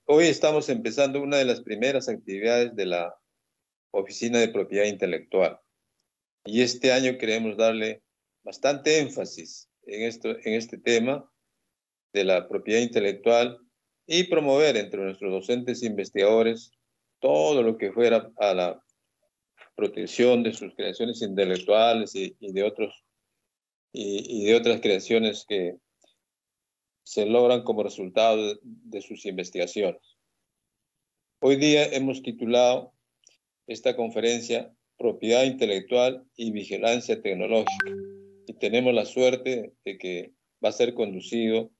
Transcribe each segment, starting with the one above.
Hoy estamos empezando una de las primeras actividades de la Oficina de Propiedad Intelectual. Y este año queremos darle bastante énfasis en este tema de la propiedad intelectual y promover entre nuestros docentes e investigadores todo lo que fuera a la protección de sus creaciones intelectuales y de otras creaciones que se logran como resultado de sus investigaciones. Hoy día hemos titulado esta conferencia Propiedad Intelectual y Vigilancia Tecnológica, y tenemos la suerte de que va a ser conducido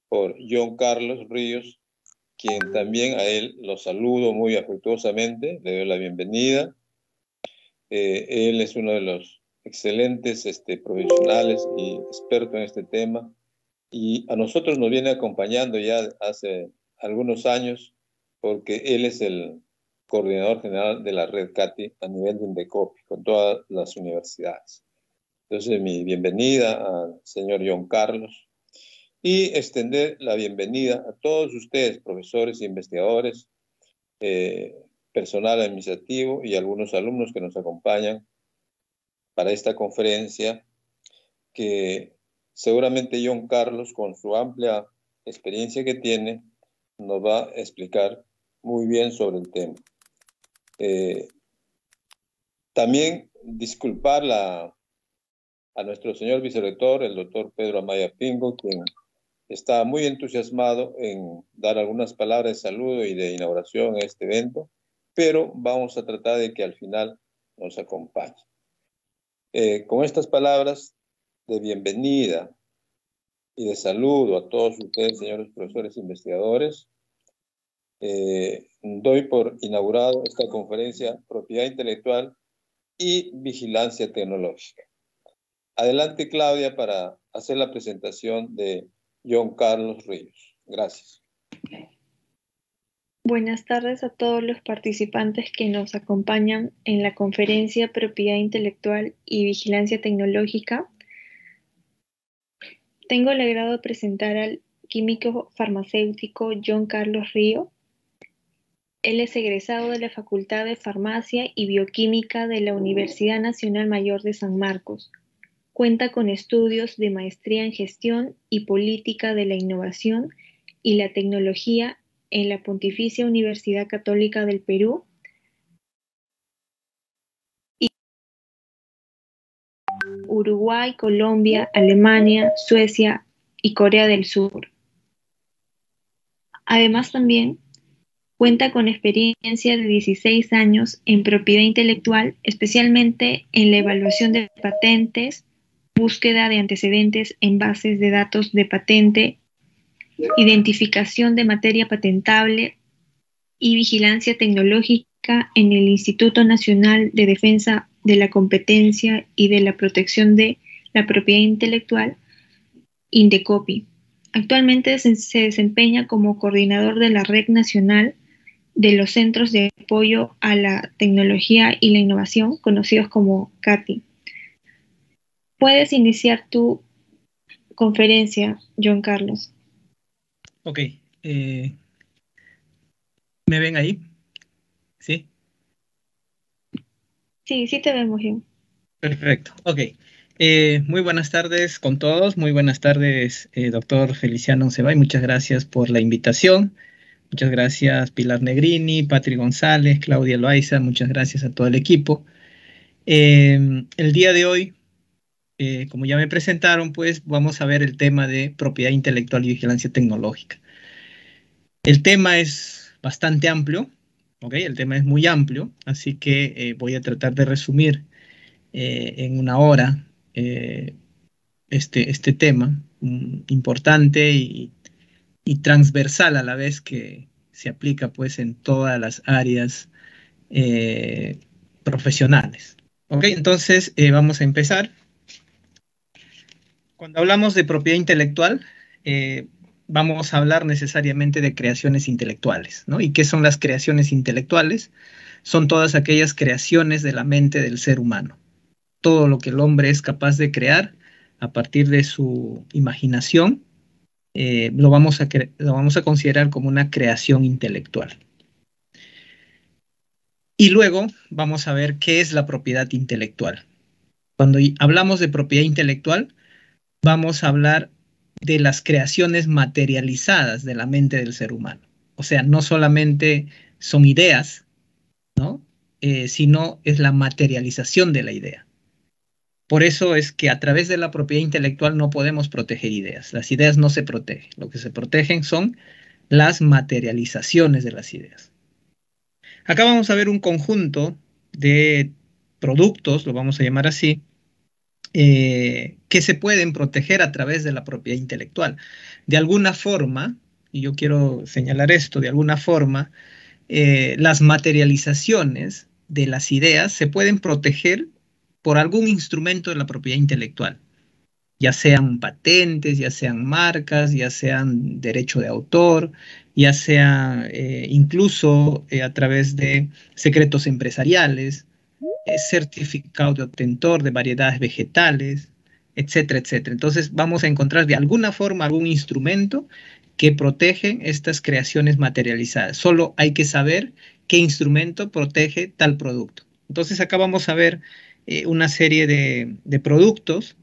por John Carlos Ríos, quien también a él lo saludo muy afectuosamente, le doy la bienvenida. Él es uno de los excelentes profesionales y expertos en este tema, y a nosotros nos viene acompañando ya hace algunos años, porque él es el coordinador general de la red CATI a nivel de Indecopi, con todas las universidades. Entonces, mi bienvenida al señor John Carlos, y extender la bienvenida a todos ustedes, profesores, investigadores, personal administrativo y algunos alumnos que nos acompañan para esta conferencia, que seguramente John Carlos, con su amplia experiencia que tiene, nos va a explicar muy bien sobre el tema. También disculpar a nuestro señor vicerrector, el doctor Pedro Amaya Pingo, quien está muy entusiasmado en dar algunas palabras de saludo y de inauguración a este evento, pero vamos a tratar de que al final nos acompañe. Con estas palabras de bienvenida y de saludo a todos ustedes, señores profesores e investigadores, doy por inaugurado esta conferencia Propiedad Intelectual y Vigilancia Tecnológica. Adelante, Claudia, para hacer la presentación de John Carlos Ríos. Gracias. Buenas tardes a todos los participantes que nos acompañan en la conferencia Propiedad Intelectual y Vigilancia Tecnológica. Tengo el agrado de presentar al químico farmacéutico John Carlos Ríos. Él es egresado de la Facultad de Farmacia y Bioquímica de la Universidad Nacional Mayor de San Marcos. Cuenta con estudios de maestría en Gestión y Política de la Innovación y la Tecnología en la Pontificia Universidad Católica del Perú y Uruguay, Colombia, Alemania, Suecia y Corea del Sur. Además, también cuenta con experiencia de 16 años en propiedad intelectual, especialmente en la evaluación de patentes, búsqueda de antecedentes en bases de datos de patente, identificación de materia patentable y vigilancia tecnológica en el Instituto Nacional de Defensa de la Competencia y de la Protección de la Propiedad Intelectual, Indecopi. Actualmente se desempeña como coordinador de la Red Nacional de los Centros de Apoyo a la Tecnología y la Innovación, conocidos como CATI. Puedes iniciar tu conferencia, John Carlos. Ok. ¿Me ven ahí? ¿Sí? Sí, sí te vemos, John. Perfecto. Ok. Muy buenas tardes con todos. Muy buenas tardes, doctor Feliciano Oncebay. Muchas gracias por la invitación. Muchas gracias, Pilar Negrini, Patri González, Claudia Loaiza. Muchas gracias a todo el equipo. El día de hoy, como ya me presentaron, pues vamos a ver el tema de propiedad intelectual y vigilancia tecnológica. El tema es bastante amplio, ¿ok? El tema es muy amplio, así que voy a tratar de resumir en una hora este tema importante y transversal a la vez, que se aplica pues en todas las áreas profesionales. ¿Ok? Entonces vamos a empezar. Cuando hablamos de propiedad intelectual, vamos a hablar necesariamente de creaciones intelectuales, ¿no? ¿Y qué son las creaciones intelectuales? Son todas aquellas creaciones de la mente del ser humano. Todo lo que el hombre es capaz de crear a partir de su imaginación lo vamos a considerar como una creación intelectual. Y luego vamos a ver qué es la propiedad intelectual. Cuando hablamos de propiedad intelectual, vamos a hablar de las creaciones materializadas de la mente del ser humano. O sea, no solamente son ideas, ¿no? Sino es la materialización de la idea. Por eso es que a través de la propiedad intelectual no podemos proteger ideas. Las ideas no se protegen. Lo que se protegen son las materializaciones de las ideas. Acá vamos a ver un conjunto de productos, lo vamos a llamar así, que se pueden proteger a través de la propiedad intelectual. De alguna forma, y yo quiero señalar esto, de alguna forma, las materializaciones de las ideas se pueden proteger por algún instrumento de la propiedad intelectual, ya sean patentes, ya sean marcas, ya sean derecho de autor, ya sea incluso a través de secretos empresariales, certificado de obtentor de variedades vegetales, etcétera, etcétera. Entonces vamos a encontrar de alguna forma algún instrumento que protege estas creaciones materializadas. Solo hay que saber qué instrumento protege tal producto. Entonces acá vamos a ver una serie de productos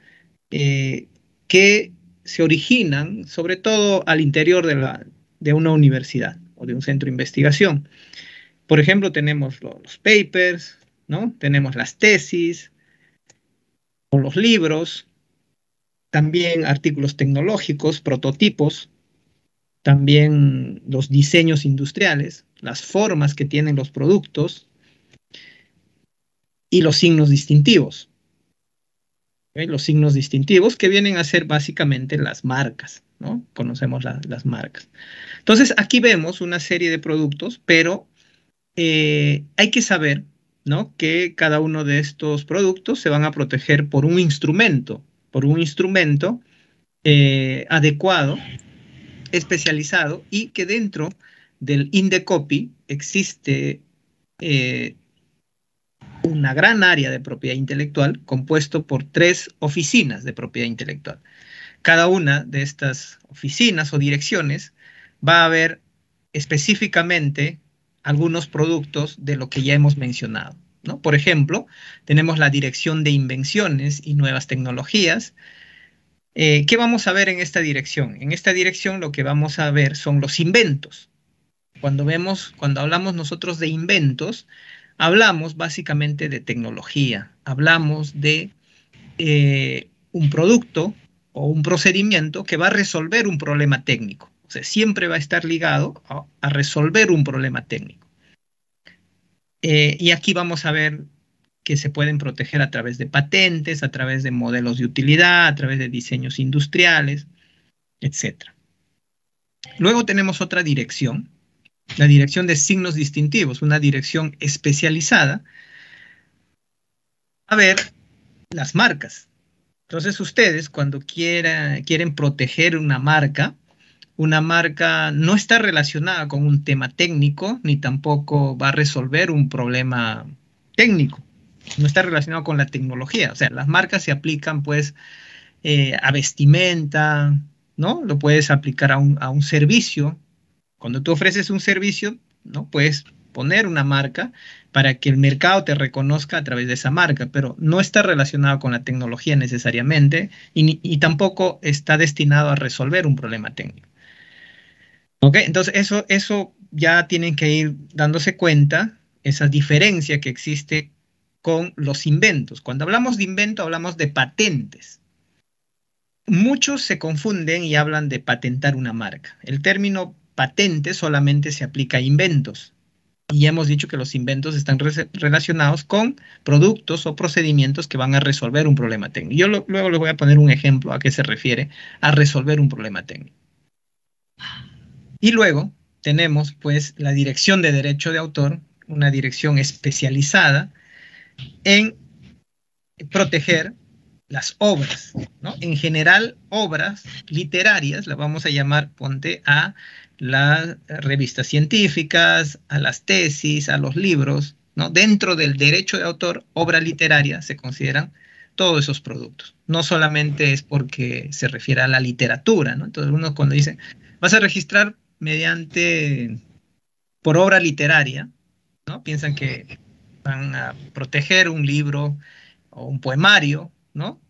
que se originan sobre todo al interior de una universidad o de un centro de investigación. Por ejemplo, tenemos los papers, ¿no? Tenemos las tesis o los libros, también artículos tecnológicos, prototipos, también los diseños industriales, las formas que tienen los productos y los signos distintivos. ¿Okay? Los signos distintivos que vienen a ser básicamente las marcas, ¿no? Conocemos las marcas. Entonces, aquí vemos una serie de productos, pero hay que saber, ¿no? Que cada uno de estos productos se van a proteger por un instrumento adecuado, especializado, y que dentro del Indecopy existe una gran área de propiedad intelectual compuesto por 3 oficinas de propiedad intelectual. Cada una de estas oficinas o direcciones va a ver específicamente algunos productos de lo que ya hemos mencionado, ¿no? Por ejemplo, tenemos la Dirección de Invenciones y Nuevas Tecnologías. ¿Qué vamos a ver en esta dirección? En esta dirección lo que vamos a ver son los inventos. Cuando hablamos nosotros de inventos, hablamos básicamente de tecnología, hablamos de un producto o un procedimiento que va a resolver un problema técnico. O sea, siempre va a estar ligado a resolver un problema técnico. Y aquí vamos a ver que se pueden proteger a través de patentes, a través de modelos de utilidad, a través de diseños industriales, etc. Luego tenemos otra dirección, la dirección de signos distintivos, una dirección especializada a ver las marcas. Entonces ustedes cuando quieren proteger una marca no está relacionada con un tema técnico, ni tampoco va a resolver un problema técnico. No está relacionado con la tecnología. O sea, las marcas se aplican pues a vestimenta, ¿no? Lo puedes aplicar a un servicio. Cuando tú ofreces un servicio, ¿no? Puedes poner una marca para que el mercado te reconozca a través de esa marca, pero no está relacionado con la tecnología necesariamente y tampoco está destinado a resolver un problema técnico. ¿Ok? Entonces eso ya tienen que ir dándose cuenta, esa diferencia que existe con los inventos. Cuando hablamos de invento, hablamos de patentes. Muchos se confunden y hablan de patentar una marca. El término patente solamente se aplica a inventos. Y ya hemos dicho que los inventos están relacionados con productos o procedimientos que van a resolver un problema técnico. Yo luego les voy a poner un ejemplo a qué se refiere a resolver un problema técnico. Y luego tenemos pues la dirección de derecho de autor, una dirección especializada en proteger las obras, ¿no? En general, obras literarias, las vamos a llamar, ponte a las revistas científicas, a las tesis, a los libros, ¿no? Dentro del derecho de autor, obra literaria se consideran todos esos productos. No solamente es porque se refiere a la literatura, ¿no? Entonces uno cuando dice, vas a registrar por obra literaria, ¿no? Piensan que van a proteger un libro o un poemario, ¿no?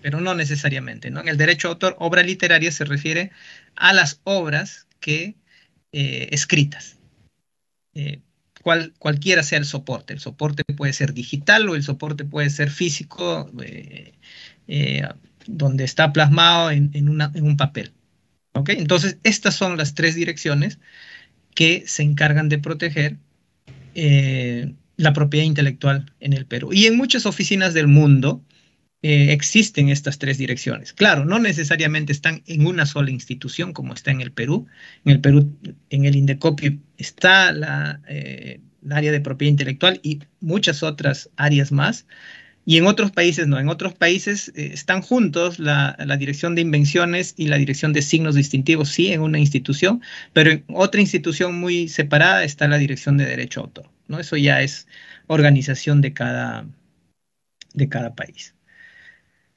Pero no necesariamente, ¿no? En el derecho a autor, obra literaria se refiere a las obras escritas, eh, cualquiera sea el soporte. El soporte puede ser digital o el soporte puede ser físico, eh, donde está plasmado en un papel. ¿Ok? Entonces, estas son las tres direcciones que se encargan de proteger la propiedad intelectual en el Perú. Y en muchas oficinas del mundo existen estas tres direcciones. Claro, no necesariamente están en una sola institución como está en el Perú. En el Perú, en el INDECOPI está la área de propiedad intelectual y muchas otras áreas más. Y en otros países no, en otros países están juntos la dirección de invenciones y la dirección de signos distintivos, sí, en una institución, pero en otra institución muy separada está la dirección de derecho a autor, ¿no? Eso ya es organización de cada país.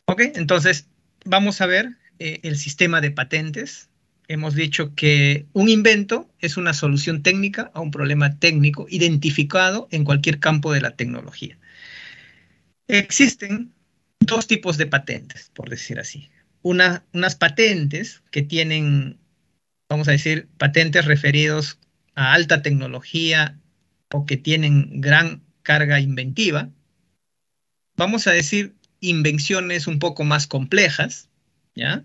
Ok, entonces vamos a ver el sistema de patentes. Hemos dicho que un invento es una solución técnica a un problema técnico identificado en cualquier campo de la tecnología. Existen dos tipos de patentes, por decir así. Unas patentes que tienen, vamos a decir, patentes referidos a alta tecnología o que tienen gran carga inventiva. Vamos a decir invenciones un poco más complejas, ¿ya?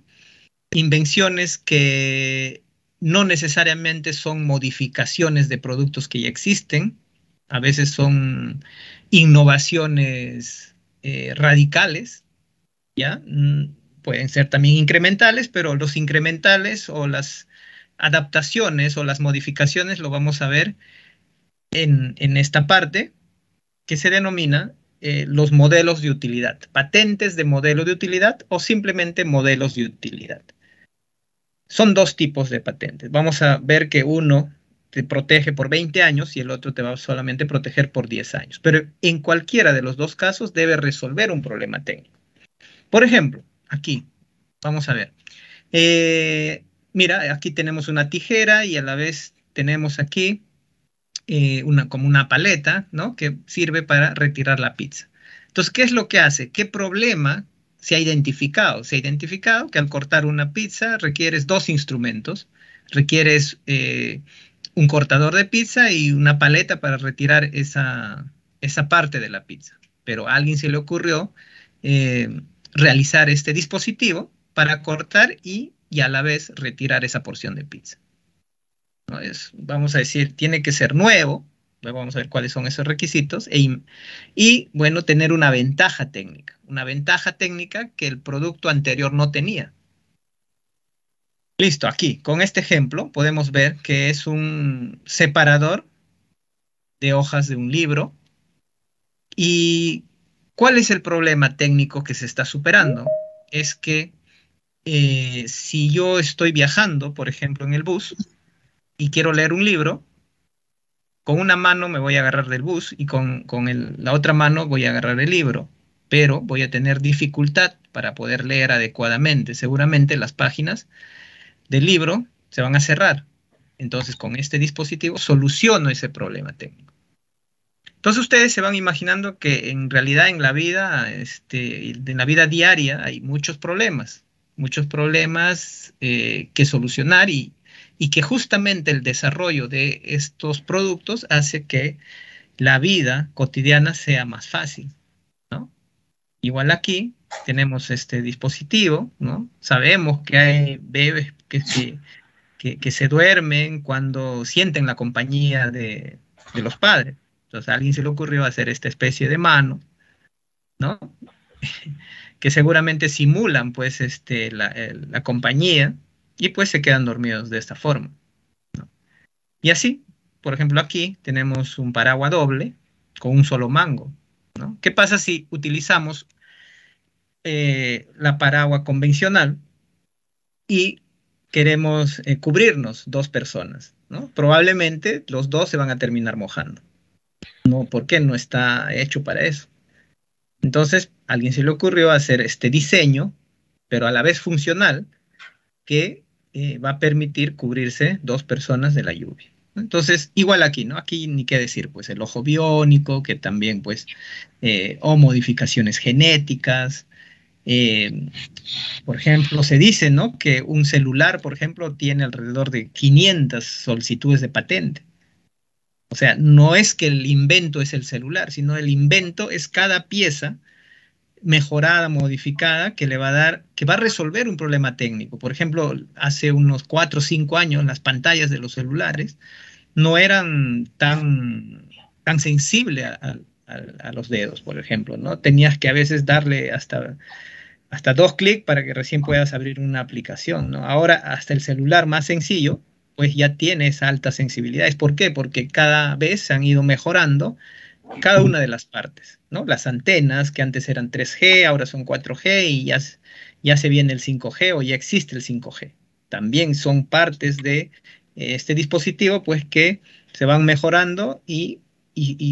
Invenciones que no necesariamente son modificaciones de productos que ya existen, a veces son innovaciones radicales, ¿ya? Pueden ser también incrementales, pero los incrementales o las adaptaciones o las modificaciones lo vamos a ver en esta parte que se denomina los modelos de utilidad, patentes de modelo de utilidad o simplemente modelos de utilidad. Son dos tipos de patentes. Vamos a ver que uno te protege por 20 años y el otro te va solamente a proteger por 10 años. Pero en cualquiera de los dos casos debe resolver un problema técnico. Por ejemplo, aquí, vamos a ver. Mira, aquí tenemos una tijera y a la vez tenemos aquí como una paleta, ¿no? Que sirve para retirar la pizza. Entonces, ¿qué es lo que hace? ¿Qué problema se ha identificado? Se ha identificado que al cortar una pizza requieres dos instrumentos. Requieres un cortador de pizza y una paleta para retirar esa parte de la pizza. Pero a alguien se le ocurrió realizar este dispositivo para cortar y a la vez retirar esa porción de pizza. ¿No? Vamos a decir, tiene que ser nuevo, luego vamos a ver cuáles son esos requisitos, y bueno, tener una ventaja técnica que el producto anterior no tenía. Listo, aquí, con este ejemplo, podemos ver que es un separador de hojas de un libro. ¿Y cuál es el problema técnico que se está superando? Es que si yo estoy viajando, por ejemplo, en el bus, y quiero leer un libro, con una mano me voy a agarrar del bus y con la otra mano voy a agarrar el libro, pero voy a tener dificultad para poder leer adecuadamente. Seguramente las páginas del libro se van a cerrar. Entonces, con este dispositivo soluciono ese problema técnico. Entonces, ustedes se van imaginando que en realidad en la vida diaria hay muchos problemas que solucionar y que justamente el desarrollo de estos productos hace que la vida cotidiana sea más fácil, ¿no? Igual aquí tenemos este dispositivo, ¿no? Sabemos que hay bebés que se duermen cuando sienten la compañía de los padres. Entonces a alguien se le ocurrió hacer esta especie de mano, ¿no? Que seguramente simulan pues la compañía y pues se quedan dormidos de esta forma, ¿no? Y así, por ejemplo, aquí tenemos un paraguas doble con un solo mango, ¿no? ¿Qué pasa si utilizamos la paraguas convencional y queremos cubrirnos dos personas, ¿no? Probablemente los dos se van a terminar mojando, ¿no? Porque no está hecho para eso. Entonces, a alguien se le ocurrió hacer este diseño, pero a la vez funcional, que va a permitir cubrirse 2 personas de la lluvia. Entonces, igual aquí, ¿no? Aquí ni qué decir, pues el ojo biónico, que también, pues, o modificaciones genéticas. eh, por ejemplo, se dice, ¿no? Que un celular, por ejemplo, tiene alrededor de 500 solicitudes de patente. O sea, no es que el invento es el celular, sino el invento es cada pieza mejorada, modificada, que le va a dar, que va a resolver un problema técnico. Por ejemplo, hace unos 4 o 5 años las pantallas de los celulares no eran tan sensibles a los dedos, por ejemplo, ¿no? Tenías que a veces darle hasta 2 clics para que recién puedas abrir una aplicación, ¿no? Ahora hasta el celular más sencillo, pues ya tiene esa alta sensibilidad. ¿Por qué? Porque cada vez se han ido mejorando cada una de las partes, ¿no? Las antenas que antes eran 3G, ahora son 4G y ya se viene el 5G o ya existe el 5G. También son partes de este dispositivo, pues que se van mejorando y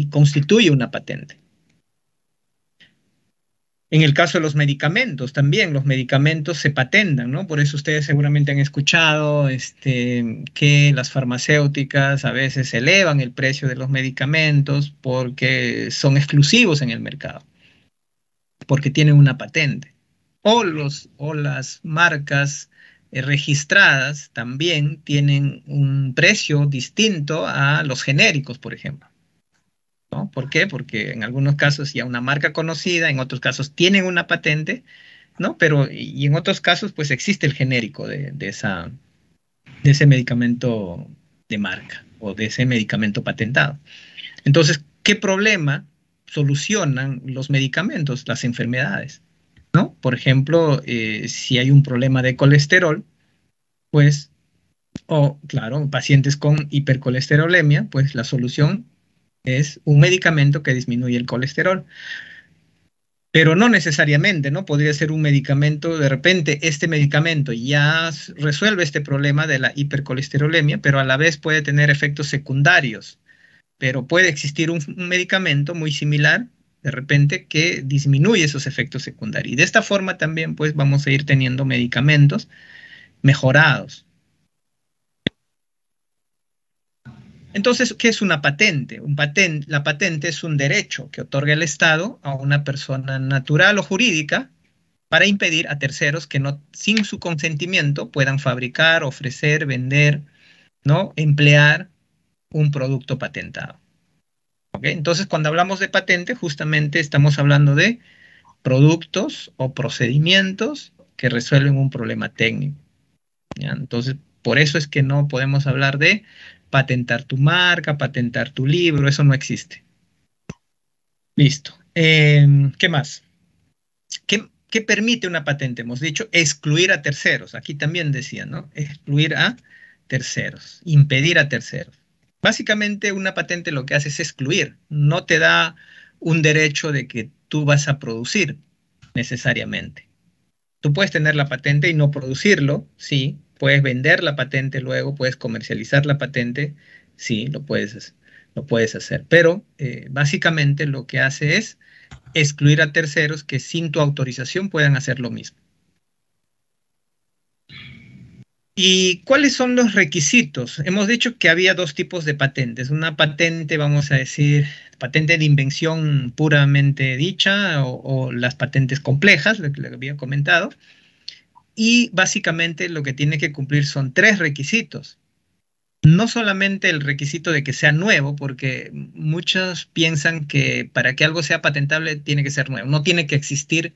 constituye una patente. En el caso de los medicamentos, también los medicamentos se patentan, ¿no? Por eso ustedes seguramente han escuchado que las farmacéuticas a veces elevan el precio de los medicamentos porque son exclusivos en el mercado, porque tienen una patente. O las marcas registradas también tienen un precio distinto a los genéricos, por ejemplo. ¿No? ¿Por qué? Porque en algunos casos ya una marca conocida, en otros casos tienen una patente, ¿no? Pero y en otros casos pues existe el genérico de ese medicamento de marca o de ese medicamento patentado. Entonces, ¿qué problema solucionan los medicamentos, las enfermedades? ¿No? Por ejemplo, si hay un problema de colesterol, pues, o claro, pacientes con hipercolesterolemia, pues la solución es un medicamento que disminuye el colesterol. Pero no necesariamente, ¿no? Podría ser un medicamento, de repente este medicamento ya resuelve este problema de la hipercolesterolemia, pero a la vez puede tener efectos secundarios. Pero puede existir un medicamento muy similar, de repente, que disminuye esos efectos secundarios. Y de esta forma también, pues, vamos a ir teniendo medicamentos mejorados. Entonces, ¿qué es una patente? La patente es un derecho que otorga el Estado a una persona natural o jurídica para impedir a terceros que no, sin su consentimiento puedan fabricar, ofrecer, vender, ¿no? Emplear un producto patentado. ¿Okay? Entonces, cuando hablamos de patente, justamente estamos hablando de productos o procedimientos que resuelven un problema técnico. ¿Ya? Entonces, por eso es que no podemos hablar de patentar tu marca, patentar tu libro, eso no existe. Listo. ¿Qué más? ¿Qué permite una patente? Hemos dicho excluir a terceros. Aquí también decía, ¿no? Excluir a terceros, impedir a terceros. Básicamente una patente lo que hace es excluir, no te da un derecho de que tú vas a producir necesariamente. Tú puedes tener la patente y no producirlo, sí. Puedes vender la patente luego, puedes comercializar la patente, sí, lo puedes hacer. Pero básicamente lo que hace es excluir a terceros que sin tu autorización puedan hacer lo mismo. ¿Y cuáles son los requisitos? Hemos dicho que había 2 tipos de patentes. Una patente, vamos a decir, patente de invención puramente dicha o las patentes complejas, lo que le había comentado. Y básicamente lo que tiene que cumplir son 3 requisitos. No solamente el requisito de que sea nuevo, porque muchos piensan que para que algo sea patentable tiene que ser nuevo. No tiene que existir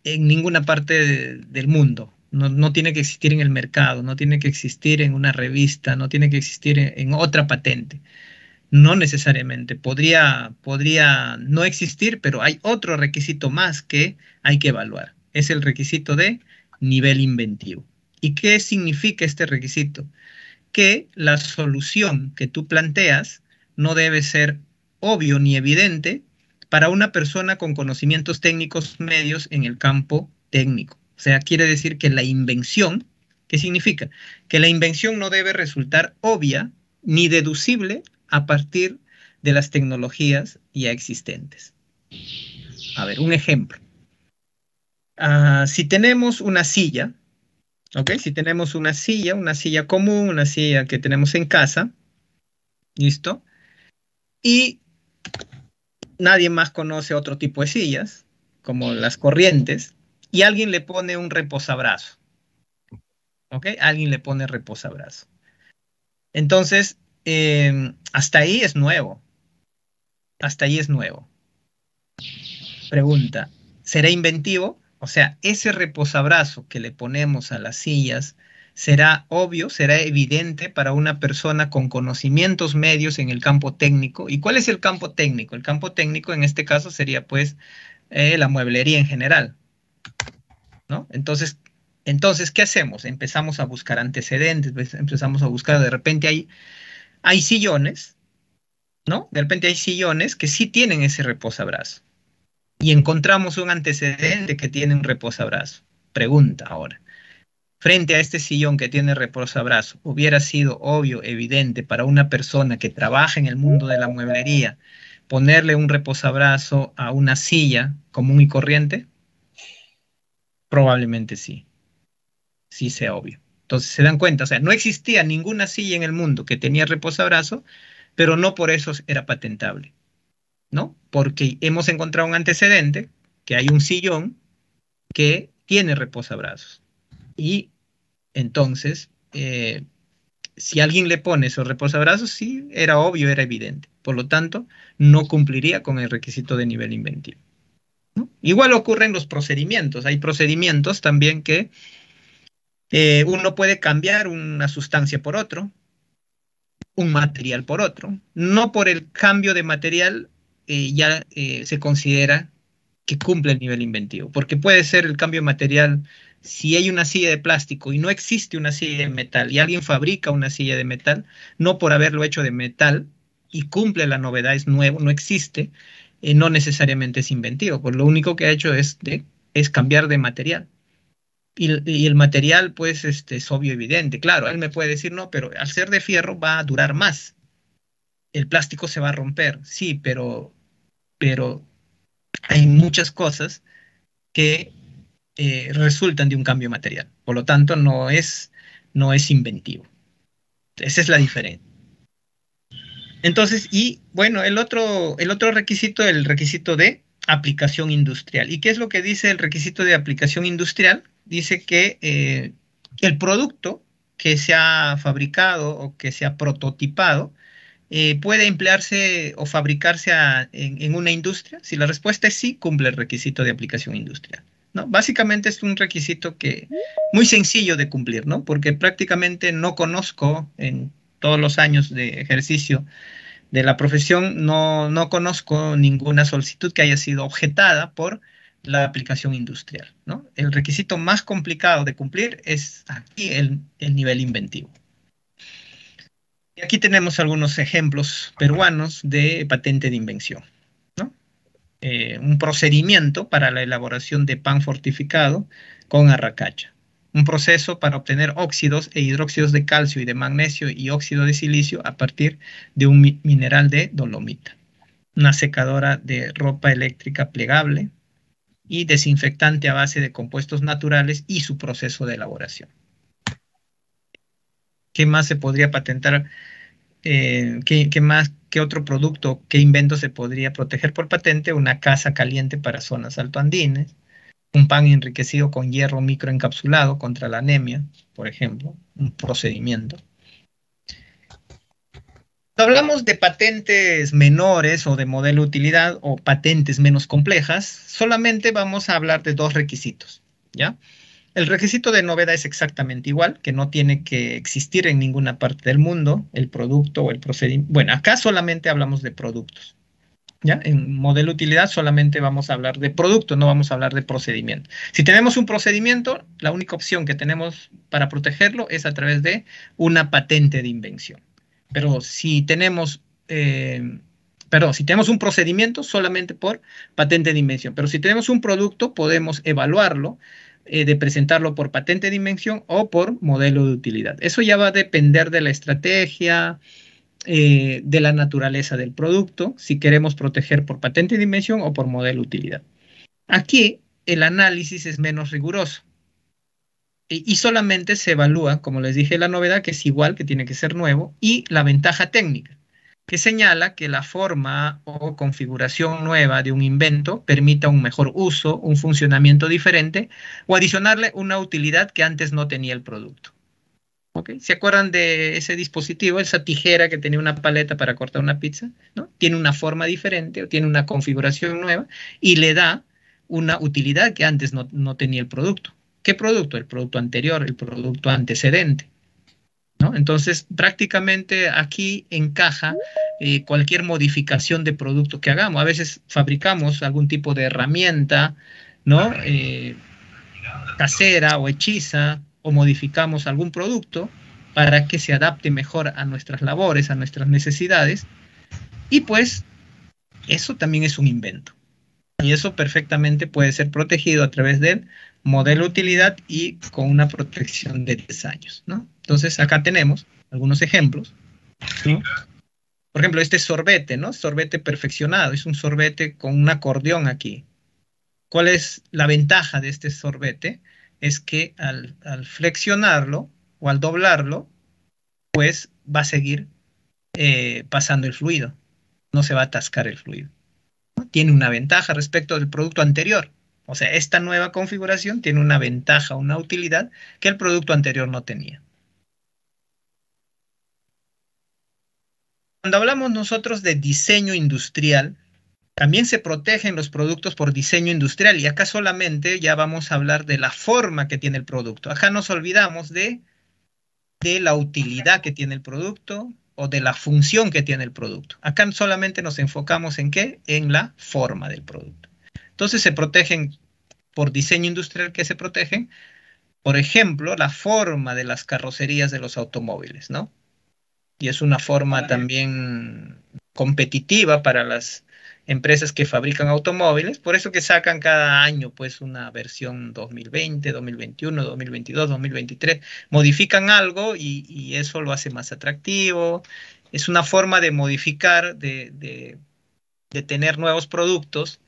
en ninguna parte del mundo. No tiene que existir en el mercado, no tiene que existir en una revista, no tiene que existir en otra patente. No necesariamente. Podría no existir, pero hay otro requisito más que hay que evaluar. Es el requisito de nivel inventivo. ¿Y qué significa este requisito? Que la solución que tú planteas no debe ser obvio ni evidente para una persona con conocimientos técnicos medios en el campo técnico. O sea, quiere decir que la invención, ¿qué significa? Que la invención no debe resultar obvia ni deducible a partir de las tecnologías ya existentes. A ver, un ejemplo. Si tenemos una silla, ¿ok? Si tenemos una silla común, una silla que tenemos en casa, ¿listo? Y nadie más conoce otro tipo de sillas, como las corrientes, y alguien le pone un reposabrazo, ¿ok? Alguien le pone reposabrazo. Entonces, hasta ahí es nuevo. Hasta ahí es nuevo. Pregunta, ¿será inventivo? O sea, ese reposabrazo que le ponemos a las sillas, ¿será obvio, será evidente para una persona con conocimientos medios en el campo técnico? ¿Y cuál es el campo técnico? El campo técnico en este caso sería pues la mueblería en general, ¿no? Entonces, ¿qué hacemos? Empezamos a buscar antecedentes, pues, empezamos a buscar, de repente hay sillones, ¿no? De repente hay sillones que sí tienen ese reposabrazo y encontramos un antecedente que tiene un reposabrazo. Pregunta ahora, frente a este sillón que tiene reposabrazo, ¿hubiera sido obvio, evidente para una persona que trabaja en el mundo de la mueblería ponerle un reposabrazo a una silla común y corriente? Probablemente sí, sí sea obvio. Entonces se dan cuenta, o sea, no existía ninguna silla en el mundo que tenía reposabrazo, pero no por eso era patentable, ¿no? Porque hemos encontrado un antecedente, que hay un sillón que tiene reposabrazos. Y entonces, si alguien le pone esos reposabrazos, sí, era obvio, era evidente. Por lo tanto, no cumpliría con el requisito de nivel inventivo, ¿no? Igual ocurre en los procedimientos. Hay procedimientos también que uno puede cambiar una sustancia por otro, un material por otro. No por el cambio de material ya se considera que cumple el nivel inventivo, porque puede ser el cambio de material. Si hay una silla de plástico y no existe una silla de metal y alguien fabrica una silla de metal, no por haberlo hecho de metal y cumple la novedad, es nuevo, no existe, no necesariamente es inventivo, pues lo único que ha hecho es cambiar de material. Y el material, pues, es obvio, evidente. Claro, él me puede decir, no, pero al ser de fierro va a durar más. El plástico se va a romper, sí, pero hay muchas cosas que resultan de un cambio material. Por lo tanto, no es inventivo. Esa es la diferencia. Entonces, y bueno, el otro requisito, el requisito de aplicación industrial. ¿Y qué es lo que dice el requisito de aplicación industrial? Dice que el producto que se ha fabricado o que se ha prototipado puede emplearse o fabricarse en una industria. Si la respuesta es sí, cumple el requisito de aplicación industrial, ¿no? Básicamente es un requisito que muy sencillo de cumplir, ¿no? Porque prácticamente no conozco en todos los años de ejercicio de la profesión, no conozco ninguna solicitud que haya sido objetada por la aplicación industrial, ¿no? El requisito más complicado de cumplir es aquí el nivel inventivo. Y aquí tenemos algunos ejemplos peruanos de patente de invención, ¿no? Un procedimiento para la elaboración de pan fortificado con arracacha. Un proceso para obtener óxidos e hidróxidos de calcio y de magnesio y óxido de silicio a partir de un mineral de dolomita. Una secadora de ropa eléctrica plegable y desinfectante a base de compuestos naturales y su proceso de elaboración. ¿Qué más se podría patentar? ¿Qué otro producto, qué invento se podría proteger por patente? Una casa caliente para zonas altoandinas, un pan enriquecido con hierro microencapsulado contra la anemia, por ejemplo, un procedimiento. Cuando hablamos de patentes menores o de modelo de utilidad o patentes menos complejas, solamente vamos a hablar de dos requisitos, ¿ya? El requisito de novedad es exactamente igual, que no tiene que existir en ninguna parte del mundo el producto o el procedimiento. Bueno, acá solamente hablamos de productos, ¿ya? En modelo de utilidad solamente vamos a hablar de producto, no vamos a hablar de procedimiento. Si tenemos un procedimiento, la única opción que tenemos para protegerlo es a través de una patente de invención. Pero si tenemos un procedimiento, solamente por patente de invención. Pero si tenemos un producto, podemos evaluarlo, de presentarlo por patente de invención o por modelo de utilidad. Eso ya va a depender de la estrategia, de la naturaleza del producto, si queremos proteger por patente de invención o por modelo de utilidad. Aquí el análisis es menos riguroso y solamente se evalúa, como les dije, la novedad, que es igual, que tiene que ser nuevo, y la ventaja técnica, que señala que la forma o configuración nueva de un invento permita un mejor uso, un funcionamiento diferente o adicionarle una utilidad que antes no tenía el producto. ¿Ok? ¿Se acuerdan de ese dispositivo, esa tijera que tenía una paleta para cortar una pizza? ¿No? Tiene una forma diferente o tiene una configuración nueva y le da una utilidad que antes no tenía el producto. ¿Qué producto? El producto anterior, el producto antecedente. ¿No? Entonces, prácticamente aquí encaja cualquier modificación de producto que hagamos. A veces fabricamos algún tipo de herramienta, ¿no? Casera o hechiza, o modificamos algún producto para que se adapte mejor a nuestras labores, a nuestras necesidades, y pues eso también es un invento. Y eso perfectamente puede ser protegido a través del modelo de utilidad y con una protección de 10 años, ¿no? Entonces acá tenemos algunos ejemplos, ¿no? Por ejemplo, este sorbete, ¿no? Sorbete perfeccionado, es un sorbete con un acordeón aquí. ¿Cuál es la ventaja de este sorbete? Es que al flexionarlo o al doblarlo, pues va a seguir pasando el fluido, no se va a atascar el fluido, ¿no? Tiene una ventaja respecto del producto anterior. O sea, esta nueva configuración tiene una ventaja, una utilidad que el producto anterior no tenía. Cuando hablamos nosotros de diseño industrial, también se protegen los productos por diseño industrial y acá solamente ya vamos a hablar de la forma que tiene el producto. Acá nos olvidamos de la utilidad que tiene el producto o de la función que tiene el producto. Acá solamente nos enfocamos en ¿qué? En la forma del producto. Entonces se protegen por diseño industrial. ¿Qué se protegen? Por ejemplo, la forma de las carrocerías de los automóviles, ¿no? Y es una forma también competitiva para las empresas que fabrican automóviles, por eso que sacan cada año pues una versión 2020, 2021, 2022, 2023, modifican algo y eso lo hace más atractivo, es una forma de modificar, de tener nuevos productos,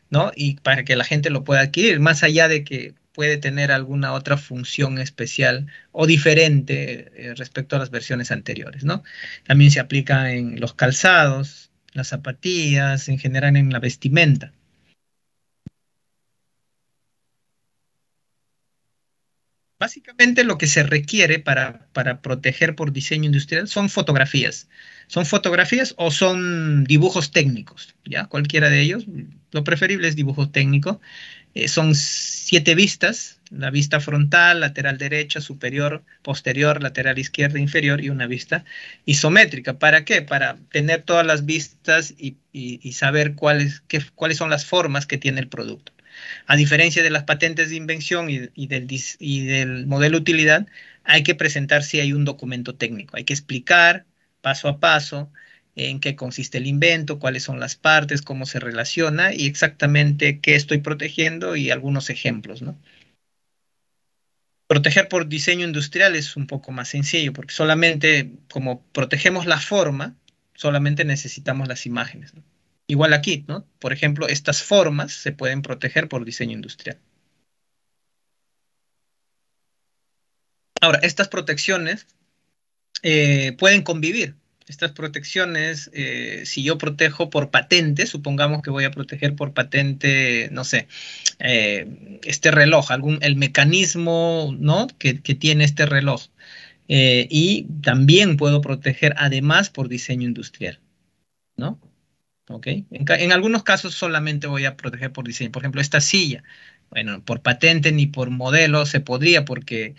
¿no? Y para que la gente lo pueda adquirir, más allá de que puede tener alguna otra función especial o diferente respecto a las versiones anteriores, ¿no? También se aplica en los calzados, las zapatillas, en general en la vestimenta. Básicamente lo que se requiere para proteger por diseño industrial son fotografías. Son fotografías o son dibujos técnicos, ¿ya? Cualquiera de ellos. Lo preferible es dibujo técnico. Son 7 vistas, la vista frontal, lateral derecha, superior, posterior, lateral izquierda, inferior y una vista isométrica. ¿Para qué? Para tener todas las vistas y saber cuáles son las formas que tiene el producto. A diferencia de las patentes de invención y del modelo de utilidad, hay que presentar si hay un documento técnico. Hay que explicar paso a paso en qué consiste el invento, cuáles son las partes, cómo se relaciona y exactamente qué estoy protegiendo y algunos ejemplos, ¿no? Proteger por diseño industrial es un poco más sencillo porque solamente como protegemos la forma, solamente necesitamos las imágenes, ¿no? Igual aquí, ¿no? Por ejemplo, estas formas se pueden proteger por diseño industrial. Ahora, estas protecciones pueden convivir. Estas protecciones, si yo protejo por patente, supongamos que voy a proteger por patente, no sé, este reloj, el mecanismo, ¿no? que tiene este reloj. Y también puedo proteger además por diseño industrial, ¿no? ¿Ok? En algunos casos solamente voy a proteger por diseño. Por ejemplo, esta silla. Bueno, por patente ni por modelo se podría porque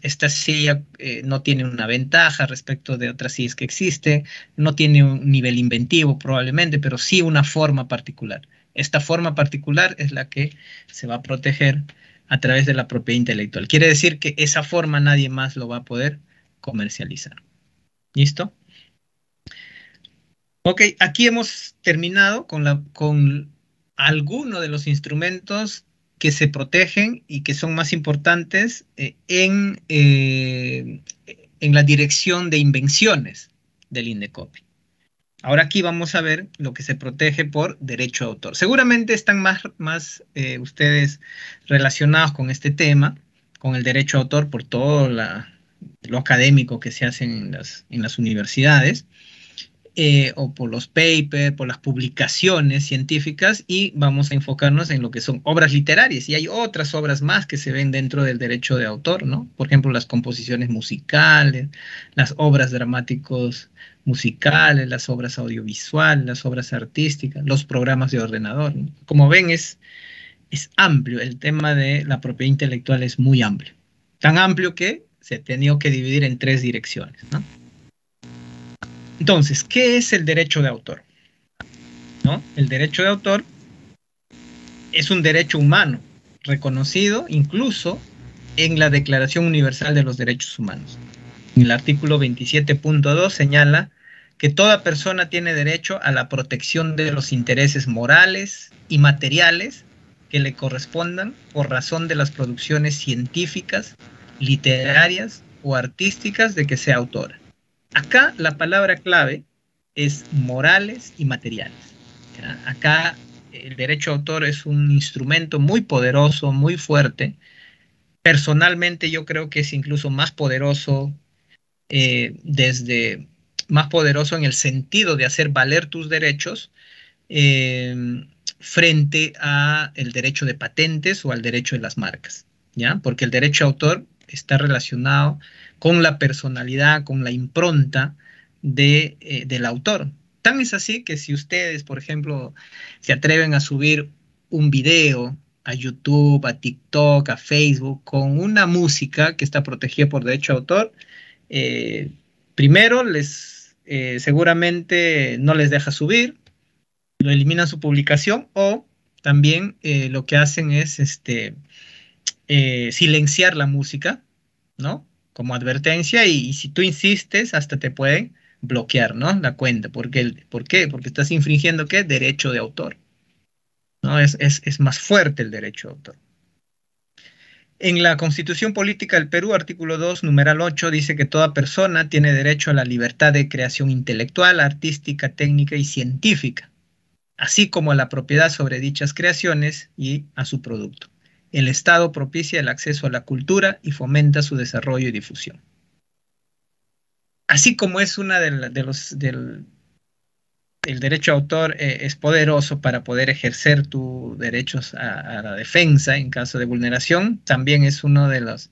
esta silla no tiene una ventaja respecto de otras sillas que existen, no tiene un nivel inventivo probablemente, pero sí una forma particular. Esta forma particular es la que se va a proteger a través de la propiedad intelectual. Quiere decir que esa forma nadie más lo va a poder comercializar. ¿Listo? Ok, aquí hemos terminado con algunos de los instrumentos que se protegen y que son más importantes en la dirección de invenciones del INDECOPI. Ahora aquí vamos a ver lo que se protege por derecho de autor. Seguramente están más ustedes relacionados con este tema, con el derecho de autor, por todo lo académico que se hace en las universidades, o por los papers, por las publicaciones científicas, y vamos a enfocarnos en lo que son obras literarias. Y hay otras obras más que se ven dentro del derecho de autor, ¿no? Por ejemplo, las composiciones musicales, las obras dramáticos musicales, las obras audiovisuales, las obras artísticas, los programas de ordenador, ¿no? Como ven, es amplio. El tema de la propiedad intelectual es muy amplio. Tan amplio que se ha tenido que dividir en 3 direcciones, ¿no? Entonces, ¿qué es el derecho de autor? ¿No? El derecho de autor es un derecho humano, reconocido incluso en la Declaración Universal de los Derechos Humanos. En el artículo 27.2 señala que toda persona tiene derecho a la protección de los intereses morales y materiales que le correspondan por razón de las producciones científicas, literarias o artísticas de que sea autora. Acá la palabra clave es morales y materiales. ¿Ya? Acá el derecho de autor es un instrumento muy poderoso, muy fuerte. Personalmente yo creo que es incluso más poderoso, más poderoso en el sentido de hacer valer tus derechos frente a el derecho de patentes o al derecho de las marcas, ¿ya? Porque el derecho de autor está relacionado con la personalidad, con la impronta del autor. Tan es así que si ustedes, por ejemplo, se atreven a subir un video a YouTube, a TikTok, a Facebook, con una música que está protegida por derecho de autor, primero seguramente no les deja subir, lo eliminan su publicación, o también lo que hacen es silenciar la música, ¿no? Como advertencia, y si tú insistes, hasta te pueden bloquear, ¿no? La cuenta. ¿Por qué? Porque estás infringiendo, ¿qué? Derecho de autor, ¿no? Es más fuerte el derecho de autor. En la Constitución Política del Perú, artículo 2, numeral 8, dice que toda persona tiene derecho a la libertad de creación intelectual, artística, técnica y científica, así como a la propiedad sobre dichas creaciones y a su producto. El Estado propicia el acceso a la cultura y fomenta su desarrollo y difusión. Así como es una el derecho de autor es poderoso para poder ejercer tus derechos a la defensa en caso de vulneración, también es uno de los,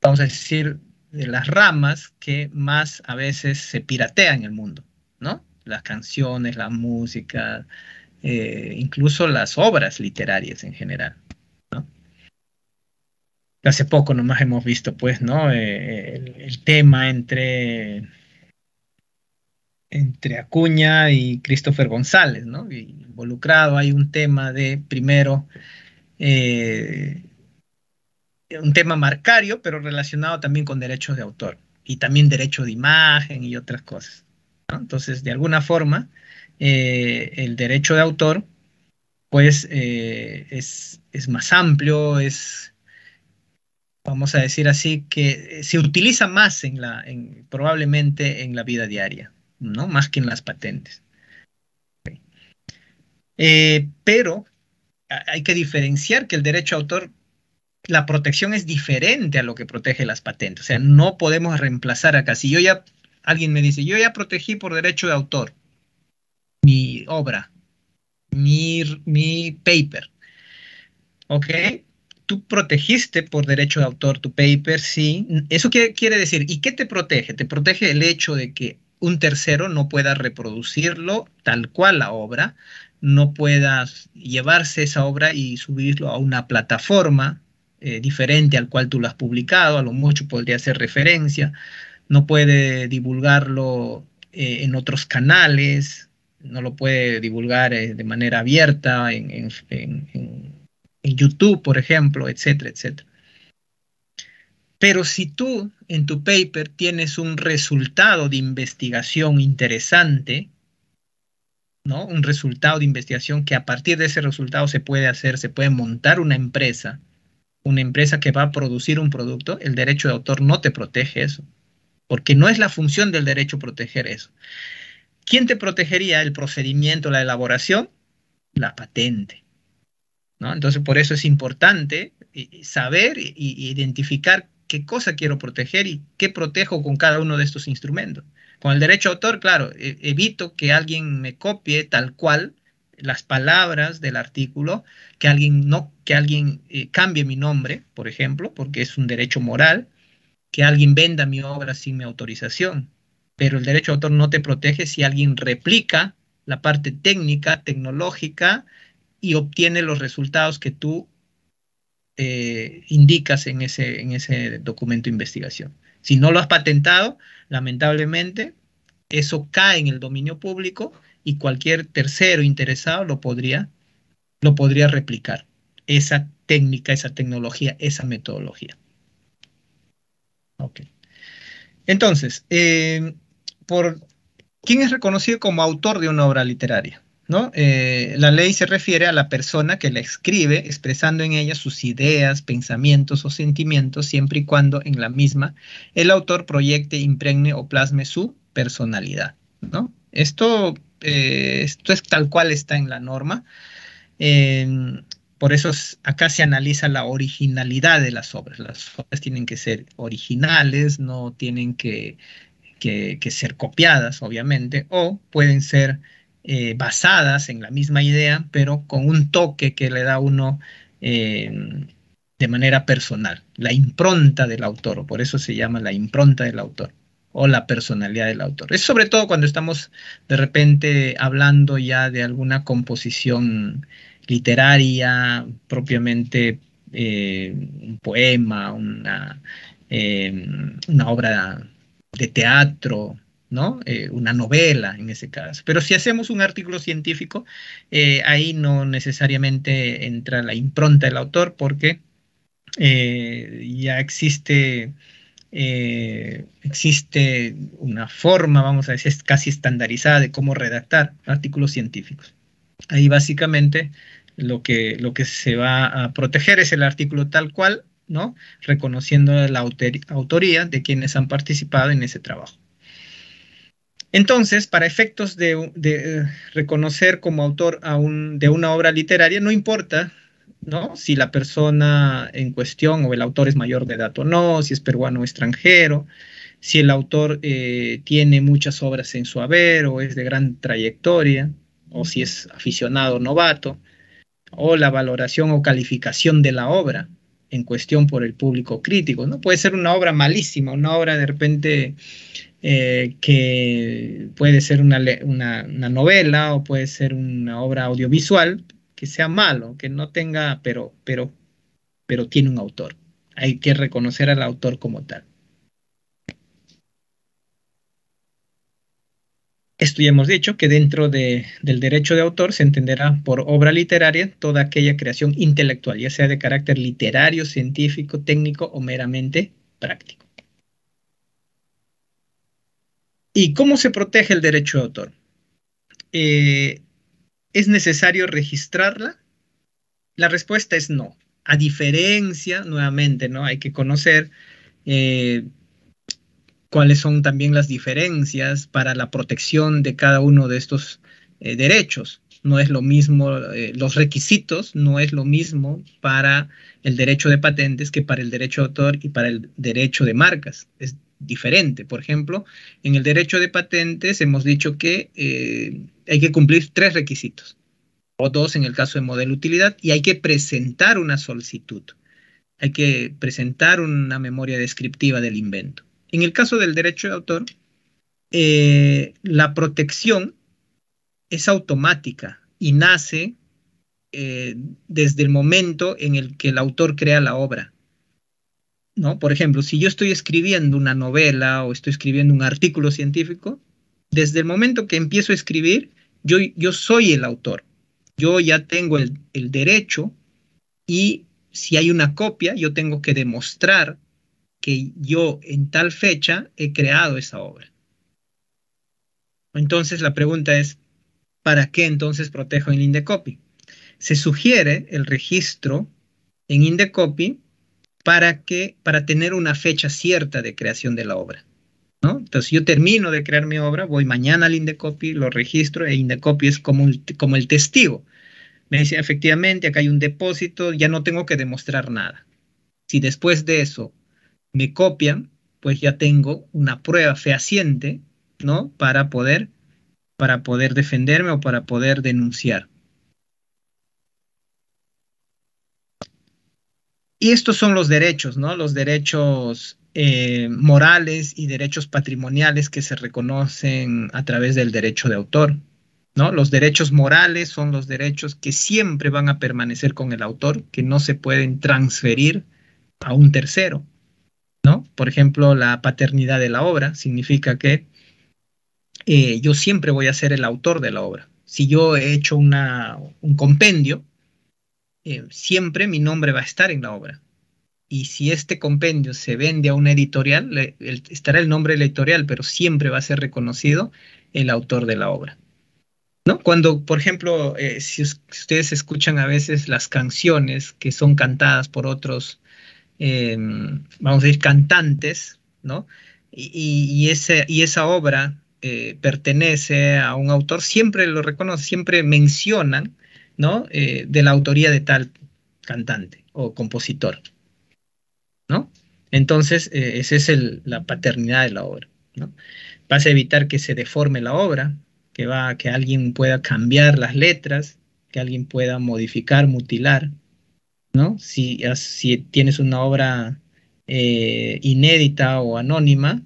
vamos a decir, de las ramas que más a veces se piratea en el mundo, ¿no? Las canciones, la música, incluso las obras literarias en general, ¿no? Hace poco nomás hemos visto, pues, ¿no? El tema entre Acuña y Christopher González, ¿no? Y involucrado hay un tema de, primero, un tema marcario, pero relacionado también con derechos de autor y también derecho de imagen y otras cosas, ¿no? Entonces, de alguna forma, el derecho de autor, pues, es más amplio, vamos a decir así, que se utiliza más probablemente en la vida diaria, ¿no? Más que en las patentes. Pero hay que diferenciar que el derecho de autor, la protección es diferente a lo que protege las patentes. O sea, no podemos reemplazar acá. Si alguien me dice, yo ya protegí por derecho de autor mi obra, mi paper, ¿ok? Tú protegiste por derecho de autor tu paper, sí. ¿Eso qué quiere decir? ¿Y qué te protege? Te protege el hecho de que un tercero no pueda reproducirlo tal cual la obra, no pueda llevarse esa obra y subirlo a una plataforma diferente al cual tú lo has publicado, a lo mucho podría ser referencia, no puede divulgarlo en otros canales, no lo puede divulgar de manera abierta en YouTube, por ejemplo, etcétera, etcétera. Pero si tú en tu paper tienes un resultado de investigación interesante, ¿no? Un resultado de investigación que a partir de ese resultado se puede montar una empresa que va a producir un producto, el derecho de autor no te protege eso. porque no es la función del derecho proteger eso. ¿Quién te protegería el procedimiento, la elaboración? La patente, ¿no? Entonces, por eso es importante saber y identificar qué cosa quiero proteger y qué protejo con cada uno de estos instrumentos. Con el derecho a autor, claro, evito que alguien me copie tal cual las palabras del artículo, que alguien cambie mi nombre, por ejemplo, porque es un derecho moral, que alguien venda mi obra sin mi autorización. Pero el derecho a autor no te protege si alguien replica la parte técnica, tecnológica, y obtiene los resultados que tú indicas en ese documento de investigación. Si no lo has patentado, lamentablemente, eso cae en el dominio público y cualquier tercero interesado lo podría replicar. Esa técnica, esa tecnología, esa metodología. Ok. Entonces, ¿quién es reconocido como autor de una obra literaria? ¿No? La ley se refiere a la persona que la escribe, expresando en ella sus ideas, pensamientos o sentimientos, siempre y cuando en la misma el autor proyecte, impregne o plasme su personalidad, ¿no? Esto es tal cual está en la norma. Por eso acá se analiza la originalidad de las obras. Las obras tienen que ser originales, no tienen que ser copiadas, obviamente, o pueden ser basadas en la misma idea, pero con un toque que le da uno de manera personal, la impronta del autor, o por eso se llama la impronta del autor, o la personalidad del autor. Es sobre todo cuando estamos de repente hablando ya de alguna composición literaria, propiamente un poema, una obra de teatro, ¿no? Una novela en ese caso. Pero si hacemos un artículo científico, ahí no necesariamente entra la impronta del autor porque ya existe una forma, vamos a decir, casi estandarizada de cómo redactar artículos científicos. Ahí básicamente lo que se va a proteger es el artículo tal cual, ¿no? Reconociendo la autoría de quienes han participado en ese trabajo. Entonces, para efectos de reconocer como autor de una obra literaria, no importa, ¿no? Si la persona en cuestión o el autor es mayor de edad o no, si es peruano o extranjero, si el autor tiene muchas obras en su haber o es de gran trayectoria, o si es aficionado o novato, o la valoración o calificación de la obra en cuestión por el público crítico, ¿no? Puede ser una obra malísima, una obra de repente que puede ser una novela o puede ser una obra audiovisual que sea malo, que no tenga, pero tiene un autor. Hay que reconocer al autor como tal. Esto ya hemos dicho que dentro del derecho de autor se entenderá por obra literaria toda aquella creación intelectual, ya sea de carácter literario, científico, técnico o meramente práctico. ¿Y cómo se protege el derecho de autor? ¿Es necesario registrarla? La respuesta es no. A diferencia, nuevamente, ¿no? Hay que conocer cuáles son también las diferencias para la protección de cada uno de estos derechos. No es lo mismo, los requisitos no es lo mismo para el derecho de patentes que para el derecho de autor y para el derecho de marcas. Es diferente. Por ejemplo, en el derecho de patentes hemos dicho que hay que cumplir 3 requisitos, o 2 en el caso de modelo de utilidad, y hay que presentar una solicitud. Hay que presentar una memoria descriptiva del invento. En el caso del derecho de autor, la protección es automática y nace desde el momento en el que el autor crea la obra, ¿no? Por ejemplo, si yo estoy escribiendo una novela o estoy escribiendo un artículo científico, desde el momento que empiezo a escribir, yo soy el autor. Yo ya tengo el derecho y si hay una copia, yo tengo que demostrar que yo en tal fecha he creado esa obra. Entonces la pregunta es, ¿para qué entonces protejo en Indecopy? Se sugiere el registro en Indecopy para tener una fecha cierta de creación de la obra, ¿no? Entonces yo termino de crear mi obra, voy mañana al Indecopi, lo registro, e Indecopi es como el testigo. Me dice, efectivamente, acá hay un depósito, ya no tengo que demostrar nada. Si después de eso me copian, pues ya tengo una prueba fehaciente, ¿no? Para poder defenderme o para poder denunciar. Y estos son los derechos, ¿no? Los derechos morales y derechos patrimoniales que se reconocen a través del derecho de autor, ¿no? Los derechos morales son los derechos que siempre van a permanecer con el autor, que no se pueden transferir a un tercero, ¿no? Por ejemplo, la paternidad de la obra significa que yo siempre voy a ser el autor de la obra. Si yo he hecho un compendio, siempre mi nombre va a estar en la obra. Y si este compendio se vende a una editorial, estará el nombre editorial, pero siempre va a ser reconocido el autor de la obra, ¿no? Cuando, por ejemplo, si ustedes escuchan a veces las canciones que son cantadas por otros, vamos a decir, cantantes, ¿no? Y esa obra pertenece a un autor, siempre lo reconoce, siempre mencionan, ¿no? De la autoría de tal cantante o compositor, ¿no? Entonces, esa es la paternidad de la obra, ¿no? Vas a evitar que se deforme la obra, que alguien pueda cambiar las letras, que alguien pueda modificar, mutilar, ¿no? Si tienes una obra inédita o anónima,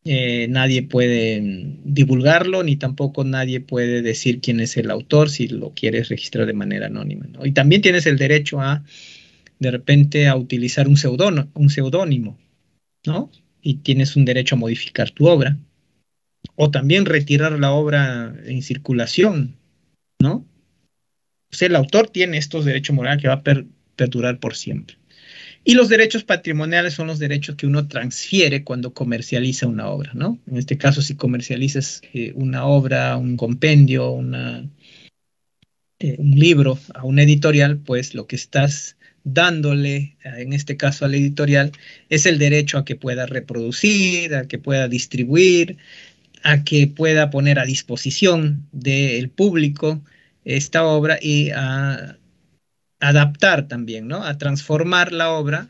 nadie puede divulgarlo, ni tampoco nadie puede decir quién es el autor si lo quieres registrar de manera anónima, ¿no? Y también tienes el derecho de repente, a utilizar un seudónimo, ¿no? Y tienes un derecho a modificar tu obra. O también retirar la obra en circulación, ¿no? O sea, el autor tiene estos derechos morales que va a perdurar por siempre. Y los derechos patrimoniales son los derechos que uno transfiere cuando comercializa una obra, ¿no? En este caso, si comercializas una obra, un compendio, un libro a una editorial, pues lo que estás dándole, en este caso a la editorial, es el derecho a que pueda reproducir, a que pueda distribuir, a que pueda poner a disposición del público esta obra y a adaptar también, ¿no? A transformar la obra,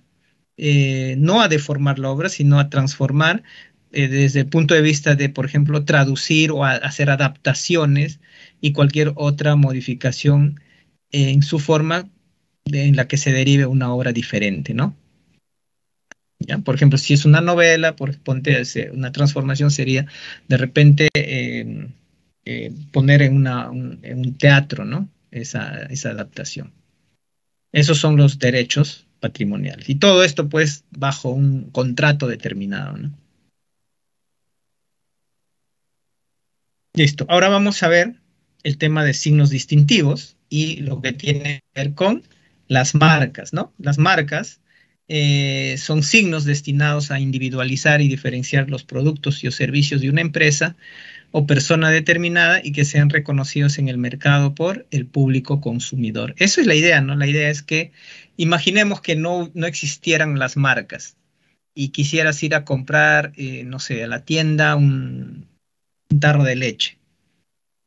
no a deformar la obra, sino a transformar desde el punto de vista de, por ejemplo, traducir o hacer adaptaciones y cualquier otra modificación en su forma en la que se derive una obra diferente, ¿no? ¿Ya? Por ejemplo, si es una novela, ponte una transformación sería de repente poner en un teatro, ¿no? Esa adaptación. Esos son los derechos patrimoniales. Y todo esto, pues, bajo un contrato determinado, ¿no? Listo. Ahora vamos a ver el tema de signos distintivos y lo que tiene que ver con las marcas, ¿no? Las marcas son signos destinados a individualizar y diferenciar los productos y o servicios de una empresa o persona determinada y que sean reconocidos en el mercado por el público consumidor. Eso es la idea, ¿no? La idea es que imaginemos que no existieran las marcas y quisieras ir a comprar, no sé, a la tienda un tarro de leche,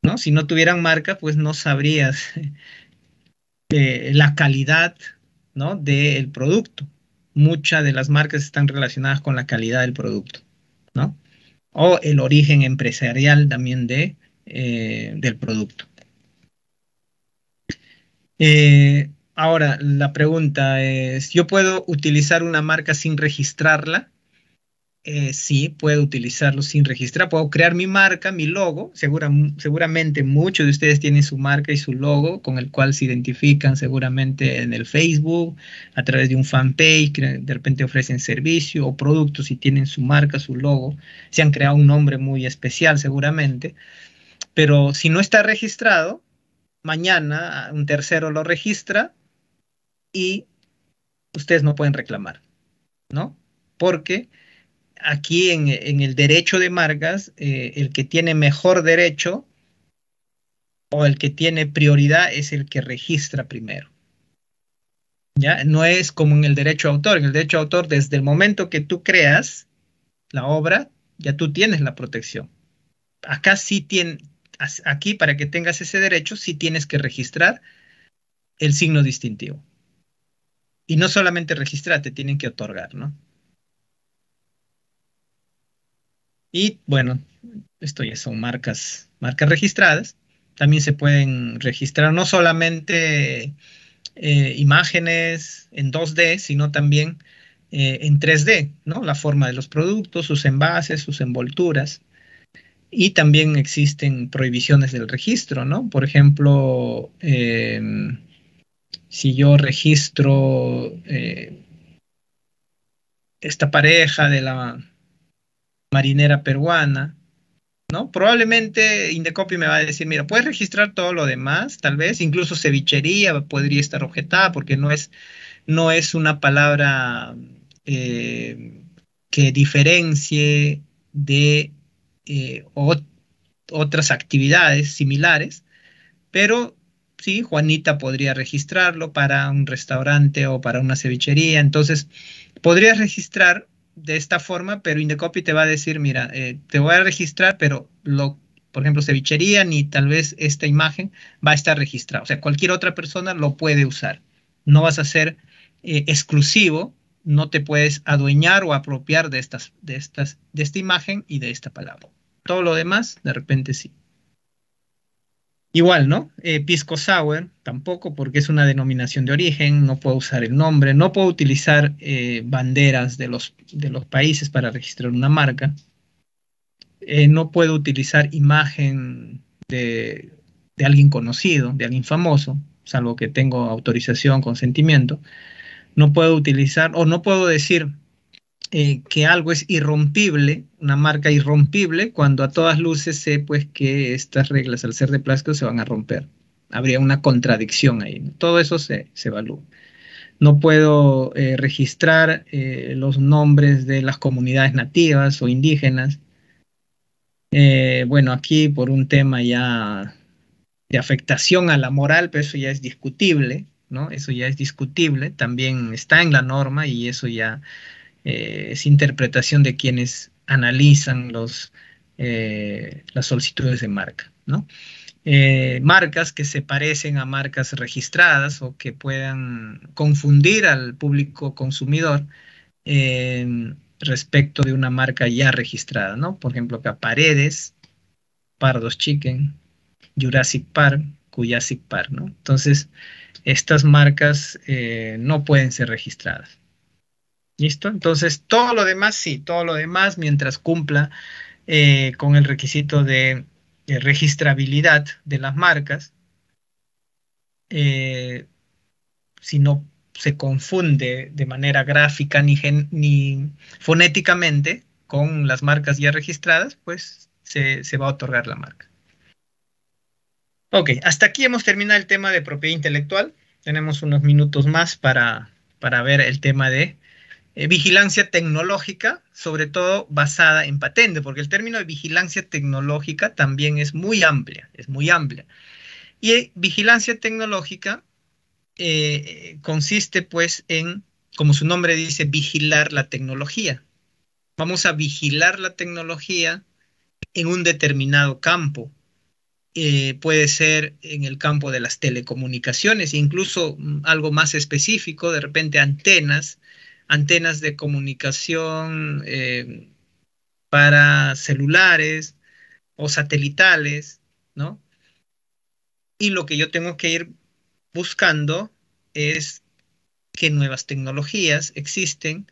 ¿no? Si no tuvieran marca, pues no sabrías la calidad, ¿no? Del producto. Muchas de las marcas están relacionadas con la calidad del producto, ¿no? O el origen empresarial también del producto. Ahora, la pregunta es, ¿yo puedo utilizar una marca sin registrarla? Sí, puedo utilizarlo sin registrar. Puedo crear mi marca, mi logo. Seguramente muchos de ustedes tienen su marca y su logo con el cual se identifican seguramente en el Facebook, a través de un fanpage, que de repente ofrecen servicio o productos y tienen su marca, su logo. Se han creado un nombre muy especial seguramente. Pero si no está registrado, mañana un tercero lo registra y ustedes no pueden reclamar, ¿no? Porque aquí en el derecho de marcas, el que tiene mejor derecho o el que tiene prioridad es el que registra primero. ¿Ya? No es como en el derecho de autor. En el derecho de autor, desde el momento que tú creas la obra, ya tú tienes la protección. Acá sí aquí para que tengas ese derecho, sí tienes que registrar el signo distintivo. Y no solamente registrar, te tienen que otorgar, ¿no? Y bueno, esto ya son marcas registradas. También se pueden registrar no solamente imágenes en 2D, sino también en 3D, ¿no? La forma de los productos, sus envases, sus envolturas. Y también existen prohibiciones del registro, ¿no? Por ejemplo, si yo registro esta pareja de la marinera peruana, ¿no? Probablemente Indecopi me va a decir, mira, puedes registrar todo lo demás, tal vez, incluso cevichería podría estar objetada porque no es una palabra que diferencie de otras actividades similares, pero sí, Juanita podría registrarlo para un restaurante o para una cevichería, entonces podrías registrar de esta forma, pero Indecopi te va a decir, mira, te voy a registrar, pero por ejemplo, cevichería ni tal vez esta imagen va a estar registrada. O sea, cualquier otra persona lo puede usar. No vas a ser exclusivo, no te puedes adueñar o apropiar de esta imagen y de esta palabra. Todo lo demás, de repente sí. Igual, ¿no? Pisco Sour tampoco, porque es una denominación de origen, no puedo usar el nombre, no puedo utilizar banderas de los países para registrar una marca, no puedo utilizar imagen de alguien conocido, de alguien famoso, salvo que tengo autorización, consentimiento. No puedo utilizar o no puedo decir que algo es irrompible, una marca irrompible, cuando a todas luces sé pues que estas reglas al ser de plástico se van a romper. Habría una contradicción ahí, ¿no? Todo eso se evalúa. No puedo registrar los nombres de las comunidades nativas o indígenas. Bueno, aquí por un tema ya de afectación a la moral, pero eso ya es discutible, ¿no? Eso ya es discutible, también está en la norma y eso ya es interpretación de quienes analizan las solicitudes de marca, ¿no? Marcas que se parecen a marcas registradas o que puedan confundir al público consumidor respecto de una marca ya registrada, ¿no? Por ejemplo, acá Paredes, Pardos Chicken, Jurassic Park, Jurassic Park, ¿no? Entonces, estas marcas no pueden ser registradas. ¿Listo? Entonces, todo lo demás, sí, todo lo demás, mientras cumpla con el requisito de registrabilidad de las marcas, si no se confunde de manera gráfica ni fonéticamente con las marcas ya registradas, pues se va a otorgar la marca. Ok, hasta aquí hemos terminado el tema de propiedad intelectual. Tenemos unos minutos más para ver el tema de vigilancia tecnológica, sobre todo basada en patente, porque el término de vigilancia tecnológica también es muy amplia, es muy amplia. Y vigilancia tecnológica consiste pues en, como su nombre dice, vigilar la tecnología. Vamos a vigilar la tecnología en un determinado campo. Puede ser en el campo de las telecomunicaciones, incluso algo más específico, de repente antenas de comunicación para celulares o satelitales, ¿no? Y lo que yo tengo que ir buscando es qué nuevas tecnologías existen,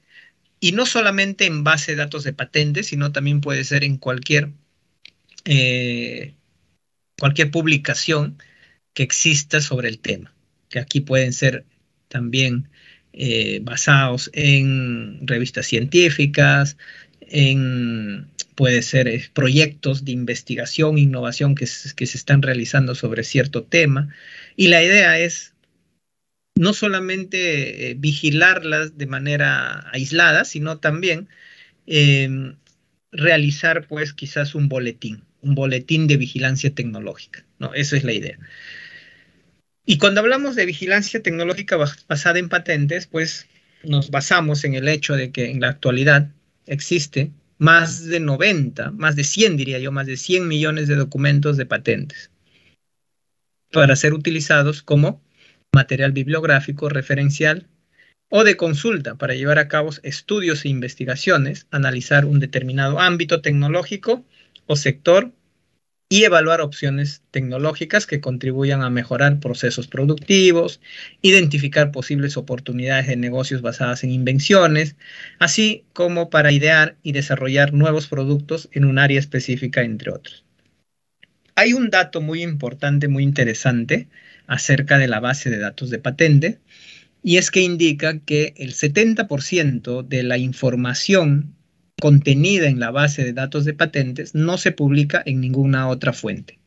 y no solamente en base de datos de patentes, sino también puede ser en cualquier publicación que exista sobre el tema, que aquí pueden ser también basados en revistas científicas, puede ser proyectos de investigación, innovación que se están realizando sobre cierto tema, y la idea es no solamente vigilarlas de manera aislada, sino también realizar pues quizás un boletín de vigilancia tecnológica, ¿no? Esa es la idea. Y cuando hablamos de vigilancia tecnológica basada en patentes, pues nos basamos en el hecho de que en la actualidad existe más de 90, más de 100 diría yo, más de 100 millones de documentos de patentes para ser utilizados como material bibliográfico, referencial o de consulta para llevar a cabo estudios e investigaciones, analizar un determinado ámbito tecnológico o sector y evaluar opciones tecnológicas que contribuyan a mejorar procesos productivos, identificar posibles oportunidades de negocios basadas en invenciones, así como para idear y desarrollar nuevos productos en un área específica, entre otros. Hay un dato muy importante, muy interesante acerca de la base de datos de patente, y es que indica que el 70% de la información contenida en la base de datos de patentes no se publica en ninguna otra fuente.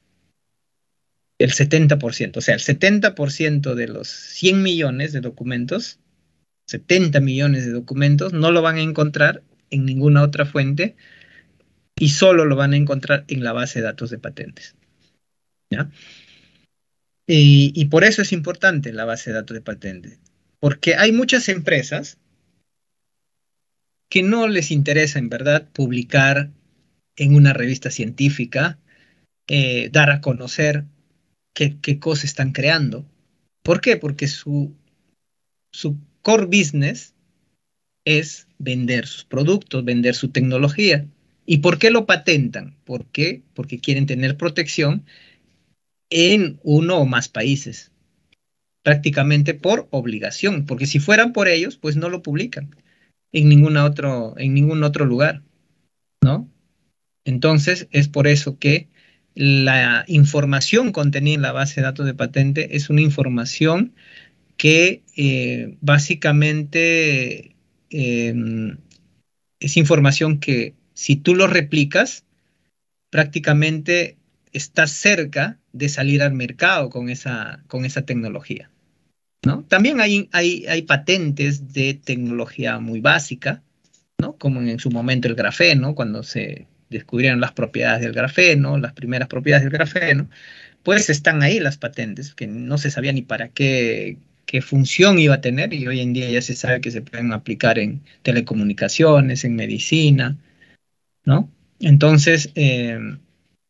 El 70%, o sea, el 70% de los 100 millones de documentos, 70 millones de documentos, no lo van a encontrar en ninguna otra fuente y solo lo van a encontrar en la base de datos de patentes. ¿Ya? Y por eso es importante la base de datos de patentes, porque hay muchas empresas que no les interesa en verdad publicar en una revista científica, dar a conocer qué cosas están creando. ¿Por qué? Porque su core business es vender sus productos, vender su tecnología. ¿Y por qué lo patentan? ¿Por qué? Porque quieren tener protección en uno o más países, prácticamente por obligación, porque si fueran por ellos, pues no lo publican en ningún otro lugar, ¿no? Entonces, es por eso que la información contenida en la base de datos de patente es una información que básicamente es información que si tú lo replicas, prácticamente estás cerca de salir al mercado con esa tecnología, ¿no? También hay patentes de tecnología muy básica, ¿no? Como en su momento el grafeno, cuando se descubrieron las propiedades del grafeno, las primeras propiedades del grafeno, pues están ahí las patentes, que no se sabía ni para qué función iba a tener, y hoy en día ya se sabe que se pueden aplicar en telecomunicaciones, en medicina, ¿no? Entonces,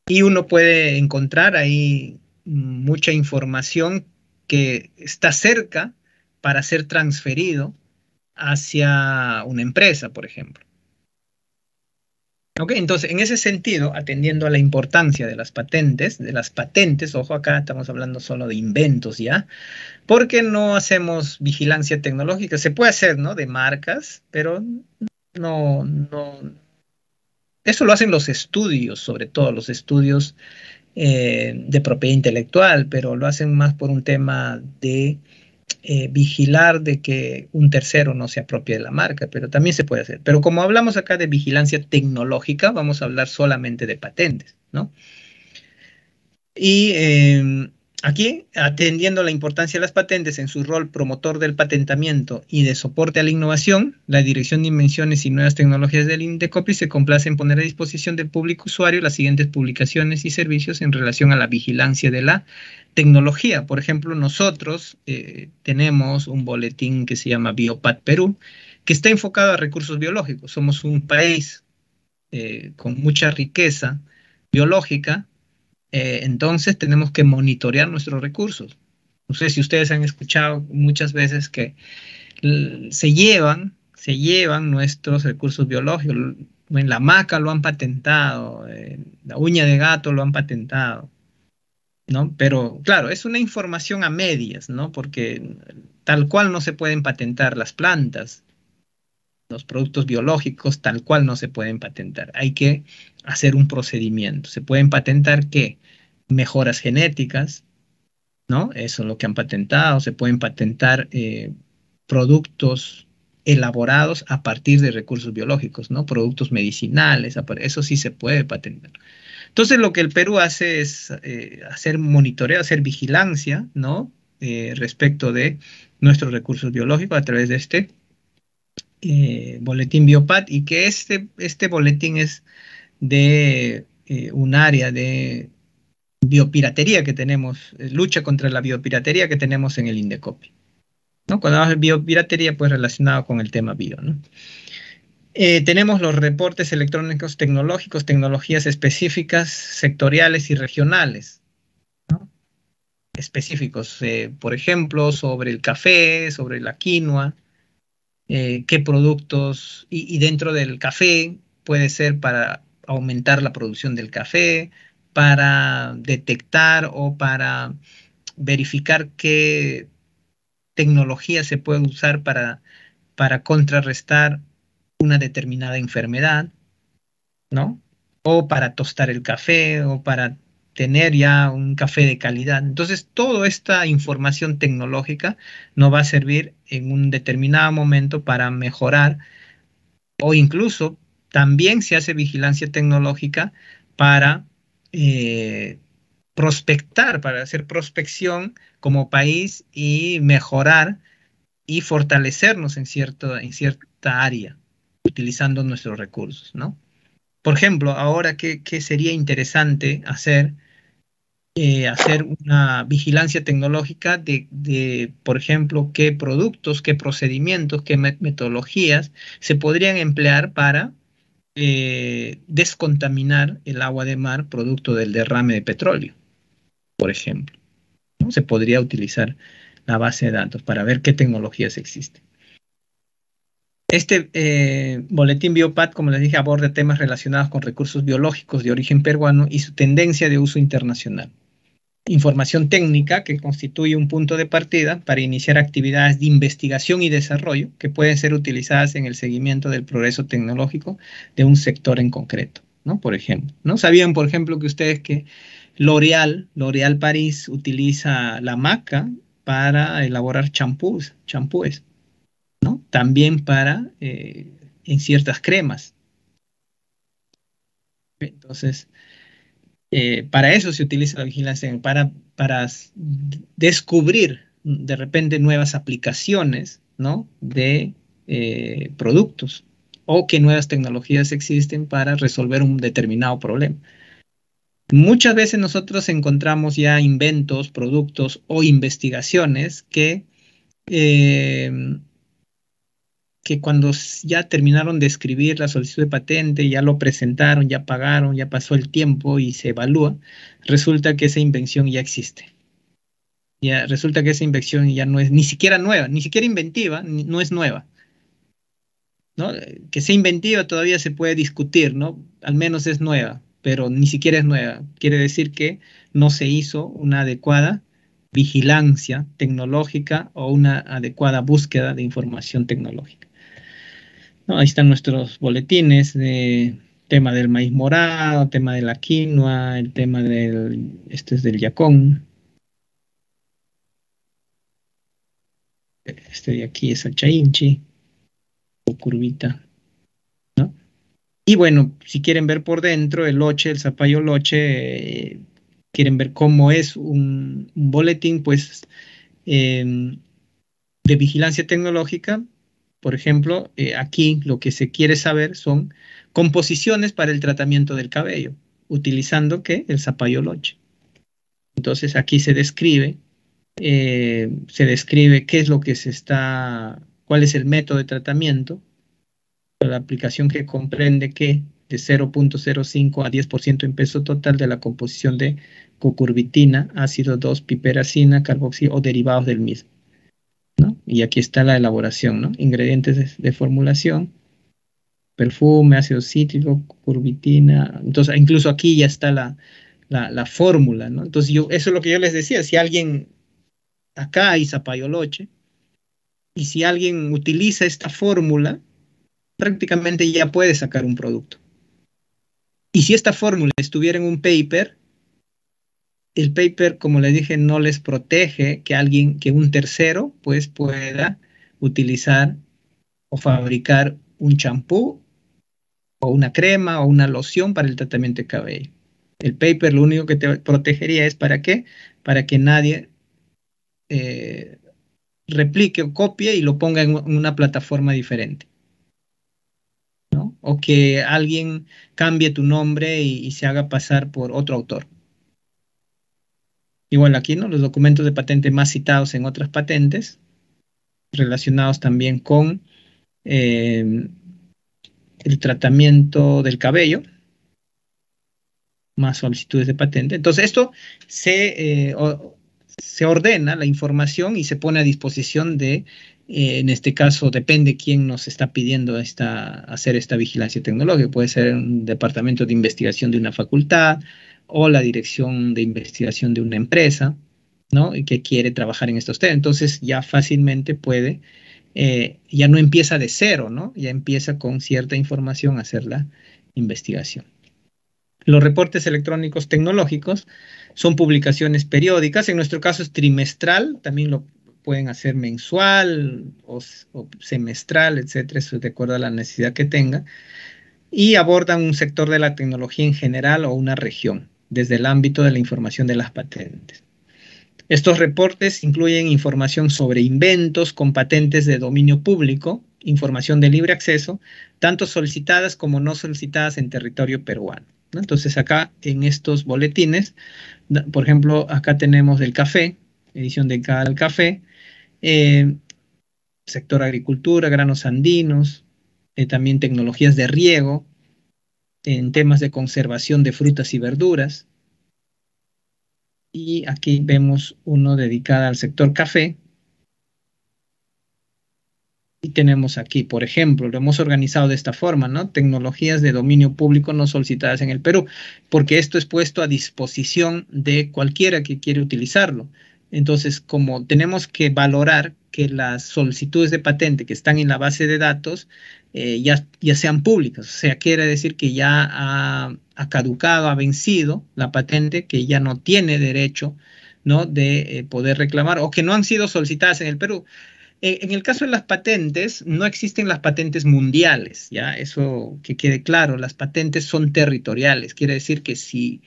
y uno puede encontrar ahí mucha información que está cerca para ser transferido hacia una empresa, por ejemplo. Ok, entonces, en ese sentido, atendiendo a la importancia de las patentes, ojo, acá estamos hablando solo de inventos, ¿ya? Porque no hacemos vigilancia tecnológica. Se puede hacer, ¿no? De marcas, pero no, eso lo hacen los estudios, sobre todo los estudios de propiedad intelectual, pero lo hacen más por un tema de vigilar de que un tercero no se apropie de la marca, pero también se puede hacer. Pero como hablamos acá de vigilancia tecnológica, vamos a hablar solamente de patentes, ¿no? Y aquí, atendiendo a la importancia de las patentes en su rol promotor del patentamiento y de soporte a la innovación, la Dirección de Invenciones y Nuevas Tecnologías del INDECOPI se complace en poner a disposición del público usuario las siguientes publicaciones y servicios en relación a la vigilancia de la tecnología. Por ejemplo, nosotros tenemos un boletín que se llama Biopat Perú, que está enfocado a recursos biológicos. Somos un país con mucha riqueza biológica, entonces tenemos que monitorear nuestros recursos. No sé si ustedes han escuchado muchas veces que se llevan nuestros recursos biológicos. En la maca lo han patentado, la uña de gato lo han patentado, ¿no? Pero claro, es una información a medias, ¿no? Porque tal cual no se pueden patentar las plantas, los productos biológicos tal cual no se pueden patentar. Hay que hacer un procedimiento. Se pueden patentar ¿qué? Mejoras genéticas, ¿no? Eso es lo que han patentado. Se pueden patentar productos elaborados a partir de recursos biológicos, ¿no? Productos medicinales, eso sí se puede patentar. Entonces lo que el Perú hace es hacer monitoreo, hacer vigilancia, ¿no? Respecto de nuestros recursos biológicos a través de este boletín Biopat, y que este boletín es de un área de biopiratería que tenemos, lucha contra la biopiratería que tenemos en el INDECOPI, ¿no? Cuando hablamos de biopiratería, pues relacionado con el tema bio, ¿no? Tenemos los reportes electrónicos tecnológicos, tecnologías específicas, sectoriales y regionales, ¿no? Específicos, por ejemplo, sobre el café, sobre la quinoa, qué productos, y dentro del café puede ser para aumentar la producción del café, para detectar o para verificar qué tecnología se puede usar para contrarrestar una determinada enfermedad, ¿no? O para tostar el café o para tener ya un café de calidad. Entonces, toda esta información tecnológica nos va a servir en un determinado momento para mejorar, o incluso también se hace vigilancia tecnológica para eh, prospectar, para hacer prospección como país y mejorar y fortalecernos en cierta área, utilizando nuestros recursos, ¿no? Por ejemplo, ahora, ¿qué sería interesante hacer? Hacer una vigilancia tecnológica por ejemplo, qué productos, qué procedimientos, qué metodologías se podrían emplear para descontaminar el agua de mar producto del derrame de petróleo, por ejemplo, ¿no? Se podría utilizar la base de datos para ver qué tecnologías existen. Este boletín Biopat, como les dije, aborda temas relacionados con recursos biológicos de origen peruano y su tendencia de uso internacional. Información técnica que constituye un punto de partida para iniciar actividades de investigación y desarrollo que pueden ser utilizadas en el seguimiento del progreso tecnológico de un sector en concreto, ¿no? Por ejemplo, ¿no? ¿Sabían, por ejemplo, que ustedes que L'Oréal París utiliza la maca para elaborar champúes, ¿no? También para en ciertas cremas. Entonces, para eso se utiliza la vigilancia, para descubrir de repente nuevas aplicaciones, ¿no? De productos, o qué nuevas tecnologías existen para resolver un determinado problema. Muchas veces nosotros encontramos ya inventos, productos o investigaciones que cuando ya terminaron de escribir la solicitud de patente, ya lo presentaron, ya pagaron, ya pasó el tiempo y se evalúa, resulta que esa invención ya existe. Ya resulta que esa invención ya no es ni siquiera nueva, ni siquiera inventiva, no es nueva, ¿no? Que sea inventiva todavía se puede discutir, ¿no? Al menos es nueva, pero ni siquiera es nueva. Quiere decir que no se hizo una adecuada vigilancia tecnológica o una adecuada búsqueda de información tecnológica, ¿no? Ahí están nuestros boletines de tema del maíz morado, tema de la quinoa, el tema este es del yacón, este de aquí es el chainchi o curvita, ¿no? Y bueno, si quieren ver por dentro el loche, el zapallo loche, quieren ver cómo es un boletín, pues eh, de vigilancia tecnológica. Por ejemplo, aquí lo que se quiere saber son composiciones para el tratamiento del cabello, utilizando ¿qué? El zapallo loche. Entonces aquí se describe qué es lo que cuál es el método de tratamiento, la aplicación que comprende que de 0.05 a 10% en peso total de la composición de cucurbitina, ácido 2-piperacina, carboxi o derivados del mismo, ¿no? Y aquí está la elaboración, ¿no? Ingredientes de formulación, perfume, ácido cítrico, curvitina. Entonces, incluso aquí ya está la fórmula, ¿no? Entonces, eso es lo que yo les decía. Si alguien, acá hay zapallo loche, y si alguien utiliza esta fórmula, prácticamente ya puede sacar un producto. Y si esta fórmula estuviera en un paper, el paper, como les dije, no les protege que un tercero, pues, pueda utilizar o fabricar un champú o una crema o una loción para el tratamiento de cabello. El paper lo único que te protegería es ¿para qué? Para que nadie replique o copie y lo ponga en una plataforma diferente, ¿no? O que alguien cambie tu nombre y se haga pasar por otro autor. Igual aquí, ¿no? Los documentos de patente más citados en otras patentes, relacionados también con el tratamiento del cabello, más solicitudes de patente. Entonces esto se ordena la información y se pone a disposición de, en este caso depende quién nos está pidiendo hacer esta vigilancia tecnológica. Puede ser un departamento de investigación de una facultad o la dirección de investigación de una empresa, ¿no? Y que quiere trabajar en estos temas. Entonces ya fácilmente puede, ya no empieza de cero, ¿no? Ya empieza con cierta información a hacer la investigación. Los reportes electrónicos tecnológicos son publicaciones periódicas, en nuestro caso es trimestral, también lo pueden hacer mensual o semestral, etcétera, eso de acuerdo a la necesidad que tenga, y abordan un sector de la tecnología en general o una región, desde el ámbito de la información de las patentes. Estos reportes incluyen información sobre inventos con patentes de dominio público, información de libre acceso, tanto solicitadas como no solicitadas en territorio peruano, ¿no? Entonces acá en estos boletines, por ejemplo, acá tenemos el café, edición dedicada al café, sector agricultura, granos andinos, también tecnologías de riego, en temas de conservación de frutas y verduras. Y aquí vemos uno dedicado al sector café. Y tenemos aquí, por ejemplo, lo hemos organizado de esta forma, ¿no? Tecnologías de dominio público no solicitadas en el Perú, porque esto es puesto a disposición de cualquiera que quiere utilizarlo. Entonces, como tenemos que valorar que las solicitudes de patente que están en la base de datos ya sean públicas, o sea, quiere decir que ya ha caducado, ha vencido la patente, que ya no tiene derecho, ¿no? de poder reclamar, o que no han sido solicitadas en el Perú. En el caso de las patentes, no existen las patentes mundiales, ¿ya? Eso que quede claro, las patentes son territoriales. Quiere decir que si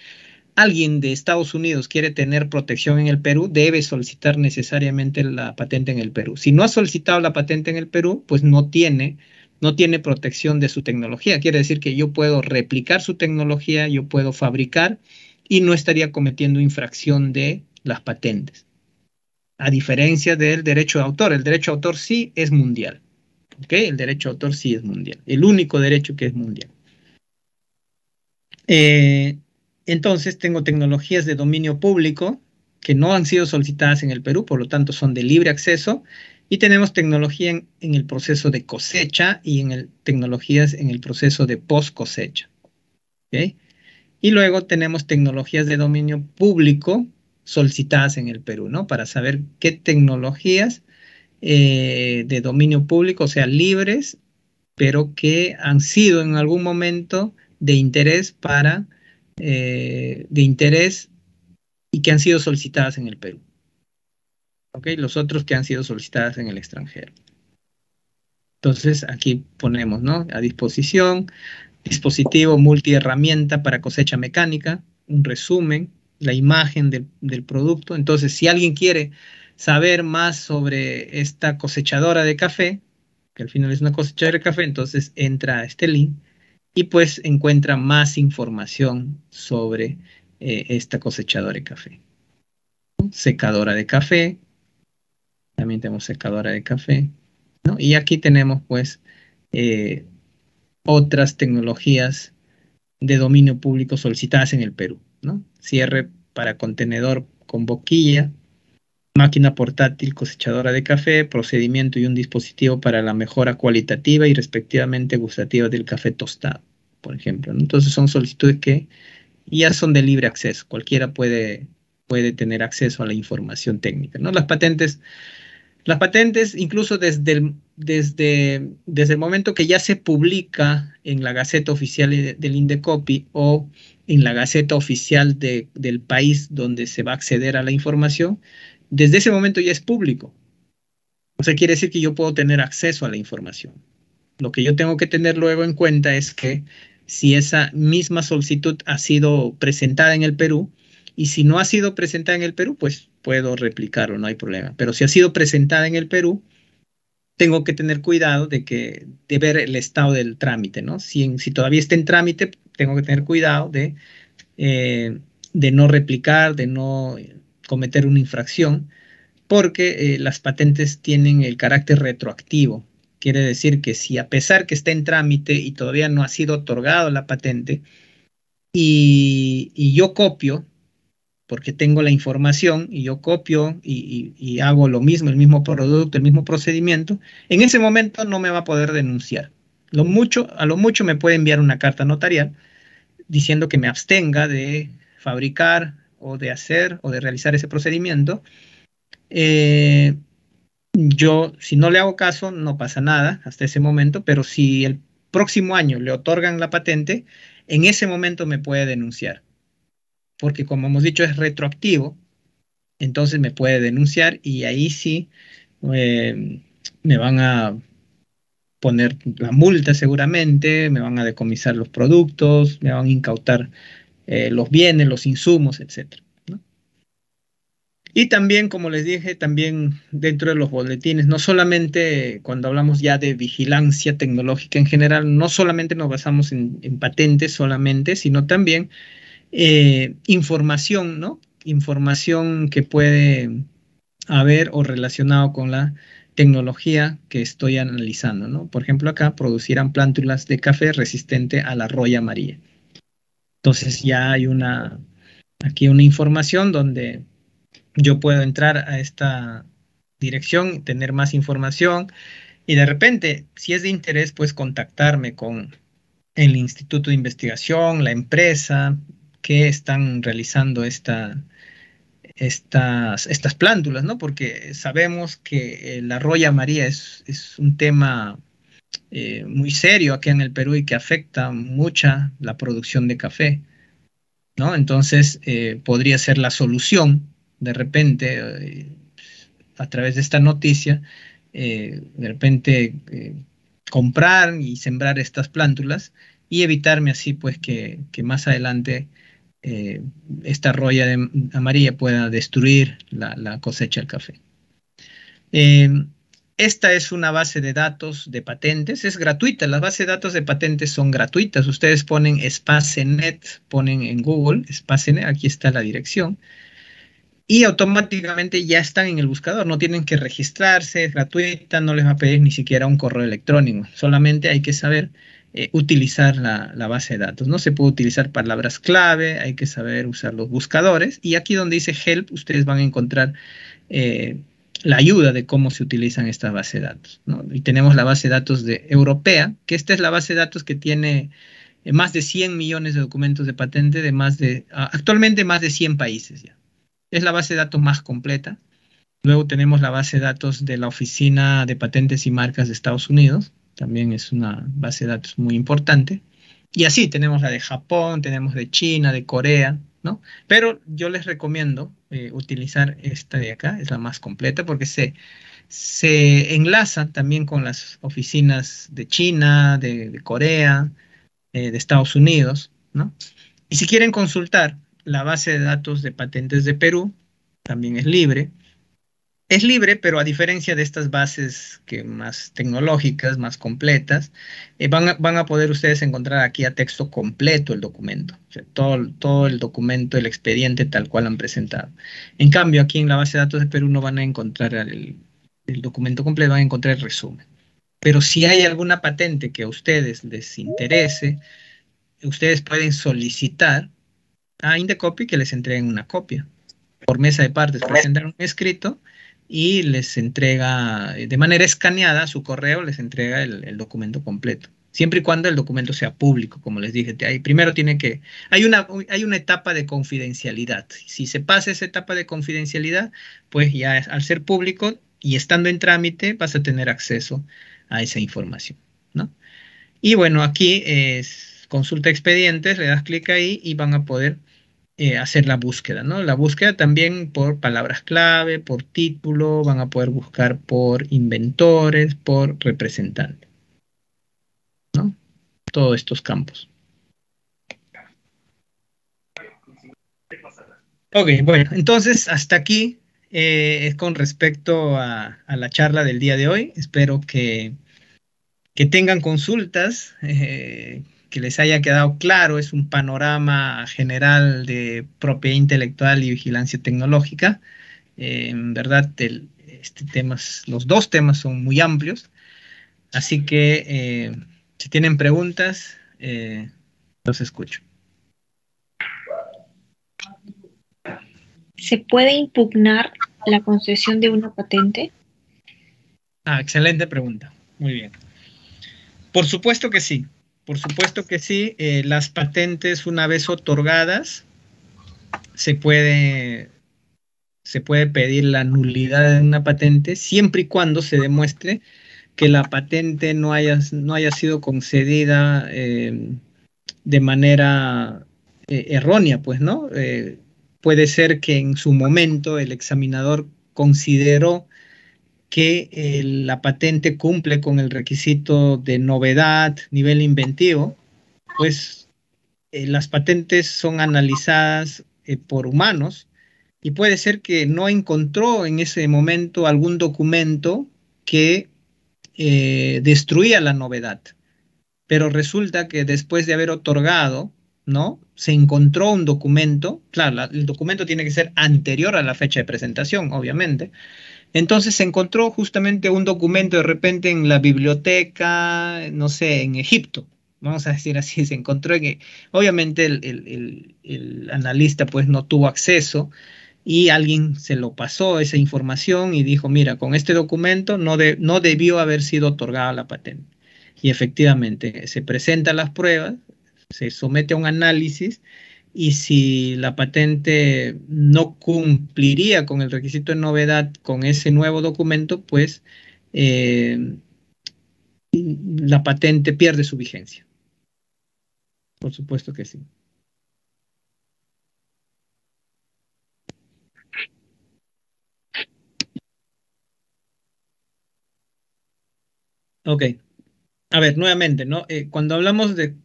alguien de Estados Unidos quiere tener protección en el Perú, debe solicitar necesariamente la patente en el Perú. Si no ha solicitado la patente en el Perú, pues no tiene protección de su tecnología. Quiere decir que yo puedo replicar su tecnología, yo puedo fabricar y no estaría cometiendo infracción de las patentes. A diferencia del derecho de autor, el derecho de autor sí es mundial. ¿Ok? El derecho de autor sí es mundial. El único derecho que es mundial. Entonces, tengo tecnologías de dominio público que no han sido solicitadas en el Perú, por lo tanto son de libre acceso. Y tenemos tecnología en el proceso de cosecha y tecnologías en el proceso de post cosecha. ¿Ok? Y luego tenemos tecnologías de dominio público solicitadas en el Perú, ¿no? Para saber qué tecnologías de dominio público, o sea, libres, pero que han sido en algún momento de interés y que han sido solicitadas en el Perú. ¿Ok? Los otros que han sido solicitadas en el extranjero. Entonces, aquí ponemos, ¿no? A disposición, dispositivo multiherramienta para cosecha mecánica, un resumen, la imagen del producto. Entonces, si alguien quiere saber más sobre esta cosechadora de café, que al final es una cosechadora de café, entonces entra a este link y pues encuentra más información sobre esta cosechadora de café. Secadora de café, también tenemos secadora de café, ¿no? Y aquí tenemos pues otras tecnologías de dominio público solicitadas en el Perú, ¿no? Cierre para contenedor con boquilla, máquina portátil cosechadora de café, procedimiento y un dispositivo para la mejora cualitativa y respectivamente gustativa del café tostado, por ejemplo, ¿no? Entonces son solicitudes que ya son de libre acceso, cualquiera puede tener acceso a la información técnica, ¿no? Las patentes, incluso desde el momento que ya se publica en la Gaceta Oficial del Indecopi o en la Gaceta Oficial del país donde se va a acceder a la información, desde ese momento ya es público. O sea, quiere decir que yo puedo tener acceso a la información. Lo que yo tengo que tener luego en cuenta es que si esa misma solicitud ha sido presentada en el Perú, y si no ha sido presentada en el Perú, pues puedo replicarlo, no hay problema. Pero si ha sido presentada en el Perú, tengo que tener cuidado de ver el estado del trámite, ¿no? Si todavía está en trámite, tengo que tener cuidado de no replicar, de no cometer una infracción, porque las patentes tienen el carácter retroactivo, Quiere decir que si a pesar que está en trámite y todavía no ha sido otorgado la patente, y yo copio, porque tengo la información, y yo copio y hago lo mismo, el mismo producto, el mismo procedimiento, en ese momento no me va a poder denunciar. A lo mucho me puede enviar una carta notarial diciendo que me abstenga de fabricar o de hacer o de realizar ese procedimiento. Yo, si no le hago caso, no pasa nada hasta ese momento, pero si el próximo año le otorgan la patente, en ese momento me puede denunciar, porque como hemos dicho es retroactivo, entonces me puede denunciar y ahí sí eh, me van a poner la multa seguramente, me van a decomisar los productos, me van a incautar los bienes, los insumos, etcétera, ¿no? Y también, como les dije, también dentro de los boletines, no solamente cuando hablamos ya de vigilancia tecnológica en general, no solamente nos basamos en patentes solamente, sino también información, ¿no? Información que puede haber o relacionado con la tecnología que estoy analizando, ¿no? Por ejemplo, acá producirán plántulas de café resistente a la roya amarilla. Entonces ya hay aquí una información donde yo puedo entrar a esta dirección, tener más información y de repente, si es de interés, pues contactarme con el instituto de investigación, la empresa que están realizando estas plántulas, ¿no? Porque sabemos que la roya amarilla es un tema muy serio aquí en el Perú y que afecta mucha la producción de café, ¿no? Entonces, podría ser la solución, de repente, a través de esta noticia, de repente comprar y sembrar estas plántulas y evitarme así, pues, que más adelante esta roya amarilla pueda destruir la cosecha del café. Esta es una base de datos de patentes, es gratuita, las bases de datos de patentes son gratuitas. Ustedes ponen Spacenet, ponen en Google Spacenet, aquí está la dirección, y automáticamente ya están en el buscador, no tienen que registrarse, es gratuita, no les va a pedir ni siquiera un correo electrónico, solamente hay que saber utilizar la base de datos. No se puede utilizar palabras clave, hay que saber usar los buscadores, y aquí donde dice Help, ustedes van a encontrar la ayuda de cómo se utilizan estas bases de datos, ¿no? Y tenemos la base de datos europea, que esta es la base de datos que tiene más de 100 millones de documentos de patente de actualmente más de 100 países ya. Es la base de datos más completa. Luego tenemos la base de datos de la Oficina de Patentes y Marcas de Estados Unidos, también es una base de datos muy importante. Y así tenemos la de Japón, tenemos de China, de Corea, ¿no? Pero yo les recomiendo utilizar esta de acá, es la más completa, porque se enlaza también con las oficinas de China, de Corea, de Estados Unidos, ¿no? Y si quieren consultar la base de datos de patentes de Perú, también es libre. Es libre, pero a diferencia de estas bases más tecnológicas, más completas, van a poder ustedes encontrar aquí a texto completo el documento. O sea, todo el documento, el expediente tal cual han presentado. En cambio, aquí en la base de datos de Perú no van a encontrar el documento completo, van a encontrar el resumen. Pero si hay alguna patente que a ustedes les interese, ustedes pueden solicitar a Indecopy que les entreguen una copia. Por mesa de partes presentan un escrito y les entrega de manera escaneada a su correo, les entrega el documento completo. Siempre y cuando el documento sea público, como les dije. Primero hay una etapa de confidencialidad. Si se pasa esa etapa de confidencialidad, pues ya al ser público y estando en trámite, vas a tener acceso a esa información, ¿no? Y bueno, aquí es consulta expedientes, le das clic ahí y van a poder hacer la búsqueda, ¿no? La búsqueda también por palabras clave, por título, van a poder buscar por inventores, por representante, ¿no? Todos estos campos. Ok, bueno, entonces hasta aquí es con respecto a la charla del día de hoy. Espero que tengan consultas, que les haya quedado claro. Es un panorama general de propiedad intelectual y vigilancia tecnológica. En verdad, los dos temas son muy amplios. Así que si tienen preguntas, los escucho. ¿Se puede impugnar la concesión de una patente? Excelente pregunta. Muy bien. Por supuesto que sí. Por supuesto que sí. Las patentes, una vez otorgadas, se puede pedir la nulidad de una patente siempre y cuando se demuestre que la patente no haya sido concedida de manera errónea, pues, ¿no? Puede ser que en su momento el examinador consideró que la patente cumple con el requisito de novedad, nivel inventivo, pues las patentes son analizadas por humanos y puede ser que no encontró en ese momento algún documento que destruía la novedad, pero resulta que después de haber otorgado, ¿no? Se encontró un documento, claro, el documento tiene que ser anterior a la fecha de presentación, obviamente. Entonces se encontró justamente un documento de repente en la biblioteca, no sé, en Egipto, vamos a decir así, se encontró que obviamente el analista pues no tuvo acceso y alguien se lo pasó esa información y dijo, mira, con este documento no debió haber sido otorgada la patente. Y efectivamente se presentan las pruebas, se somete a un análisis y si la patente no cumpliría con el requisito de novedad con ese nuevo documento, pues la patente pierde su vigencia. Por supuesto que sí. Ok. A ver, nuevamente, ¿no? Cuando hablamos de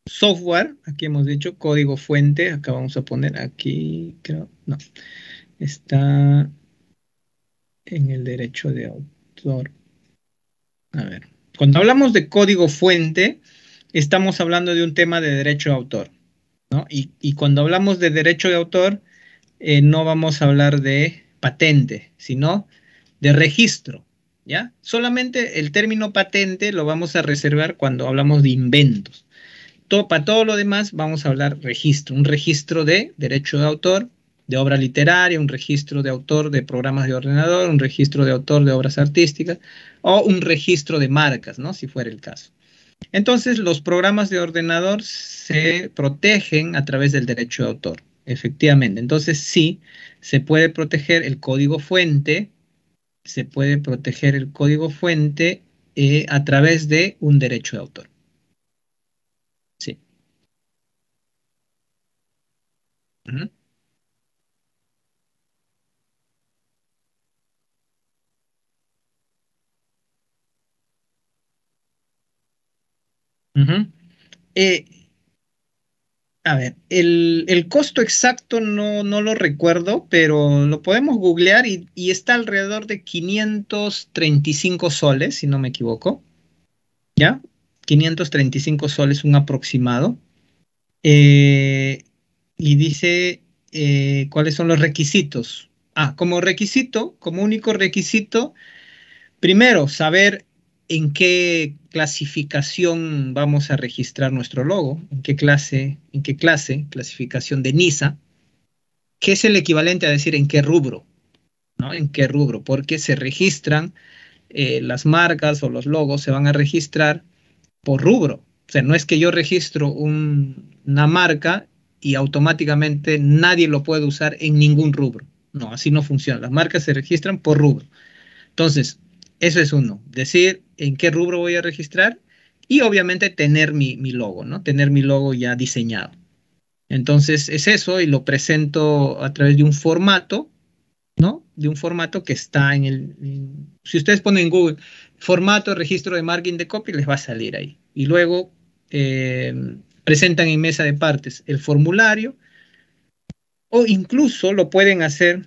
software, aquí hemos dicho código fuente, acá vamos a poner aquí, creo, no, está en el derecho de autor. A ver, cuando hablamos de código fuente, estamos hablando de un tema de derecho de autor, ¿no? Y cuando hablamos de derecho de autor, no vamos a hablar de patente, sino de registro, ¿ya? Solamente el término patente lo vamos a reservar cuando hablamos de inventos. Para todo lo demás vamos a hablar registro, un registro de derecho de autor, de obra literaria, un registro de autor de programas de ordenador, un registro de autor de obras artísticas o un registro de marcas, ¿no? Si fuera el caso. Entonces, los programas de ordenador se protegen a través del derecho de autor, efectivamente. Entonces, sí, se puede proteger el código fuente, a través de un derecho de autor. Sí. Uh-huh. Uh-huh. Eh, a ver, el costo exacto no lo recuerdo, pero lo podemos googlear y está alrededor de 535 soles, si no me equivoco. ¿Ya? 535 soles, un aproximado. Eh, y dice cuáles son los requisitos. Como requisito, como único requisito, primero, saber en qué clasificación vamos a registrar nuestro logo, clasificación de NISA, que es el equivalente a decir en qué rubro, ¿no? En qué rubro, porque se registran las marcas o los logos se van a registrar por rubro. O sea, no es que yo registro una marca y automáticamente nadie lo puede usar en ningún rubro. No, así no funciona. Las marcas se registran por rubro. Entonces, eso es uno. Decir en qué rubro voy a registrar y obviamente tener mi logo, ¿no? Tener mi logo ya diseñado. Entonces, es eso y lo presento a través de un formato, ¿no? De un formato que está si ustedes ponen en Google formato registro de marketing de copy, les va a salir ahí. Y luego presentan en mesa de partes el formulario o incluso lo pueden hacer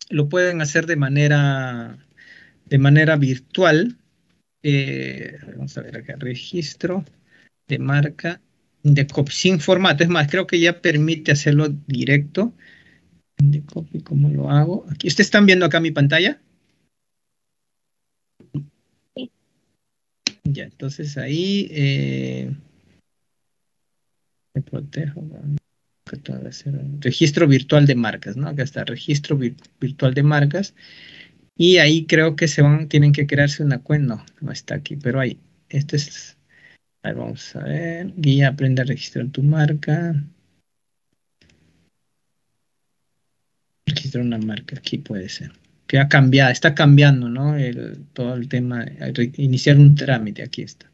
de manera virtual. Vamos a ver acá, registro de marca de copy sin formato. Es más, creo que ya permite hacerlo directo. De copy, ¿cómo lo hago? Aquí, ¿ustedes están viendo acá mi pantalla? Ya, entonces ahí me protejo. Registro virtual de marcas, ¿no? Acá está, registro virtual de marcas. Y ahí creo que tienen que crearse una cuenta. No, no está aquí, pero ahí. Este es. A ver, vamos a ver. Guía, aprende a registrar tu marca. Registrar una marca, aquí puede ser. Que ha cambiado, está cambiando, ¿no? Todo el tema. Iniciar un trámite, aquí está.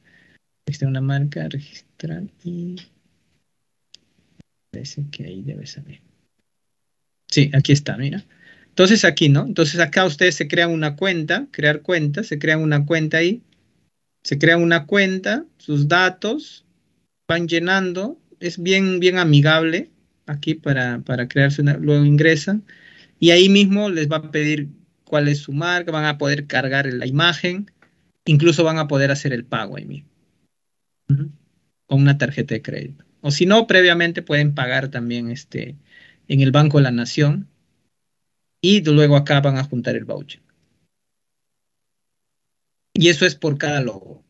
Registrar una marca, registrar y. Parece que ahí debe salir. Sí, aquí está, mira. Entonces aquí, ¿no? Entonces acá ustedes se crean una cuenta, crear cuenta, se crean una cuenta ahí, se crean una cuenta, sus datos, van llenando, es bien, bien amigable aquí para crearse una, luego ingresan y ahí mismo les va a pedir cuál es su marca, van a poder cargar la imagen, incluso van a poder hacer el pago ahí mismo, ujú, con una tarjeta de crédito. O si no, previamente pueden pagar también en el Banco de la Nación y luego acá van a juntar el voucher. Y eso es por cada logo.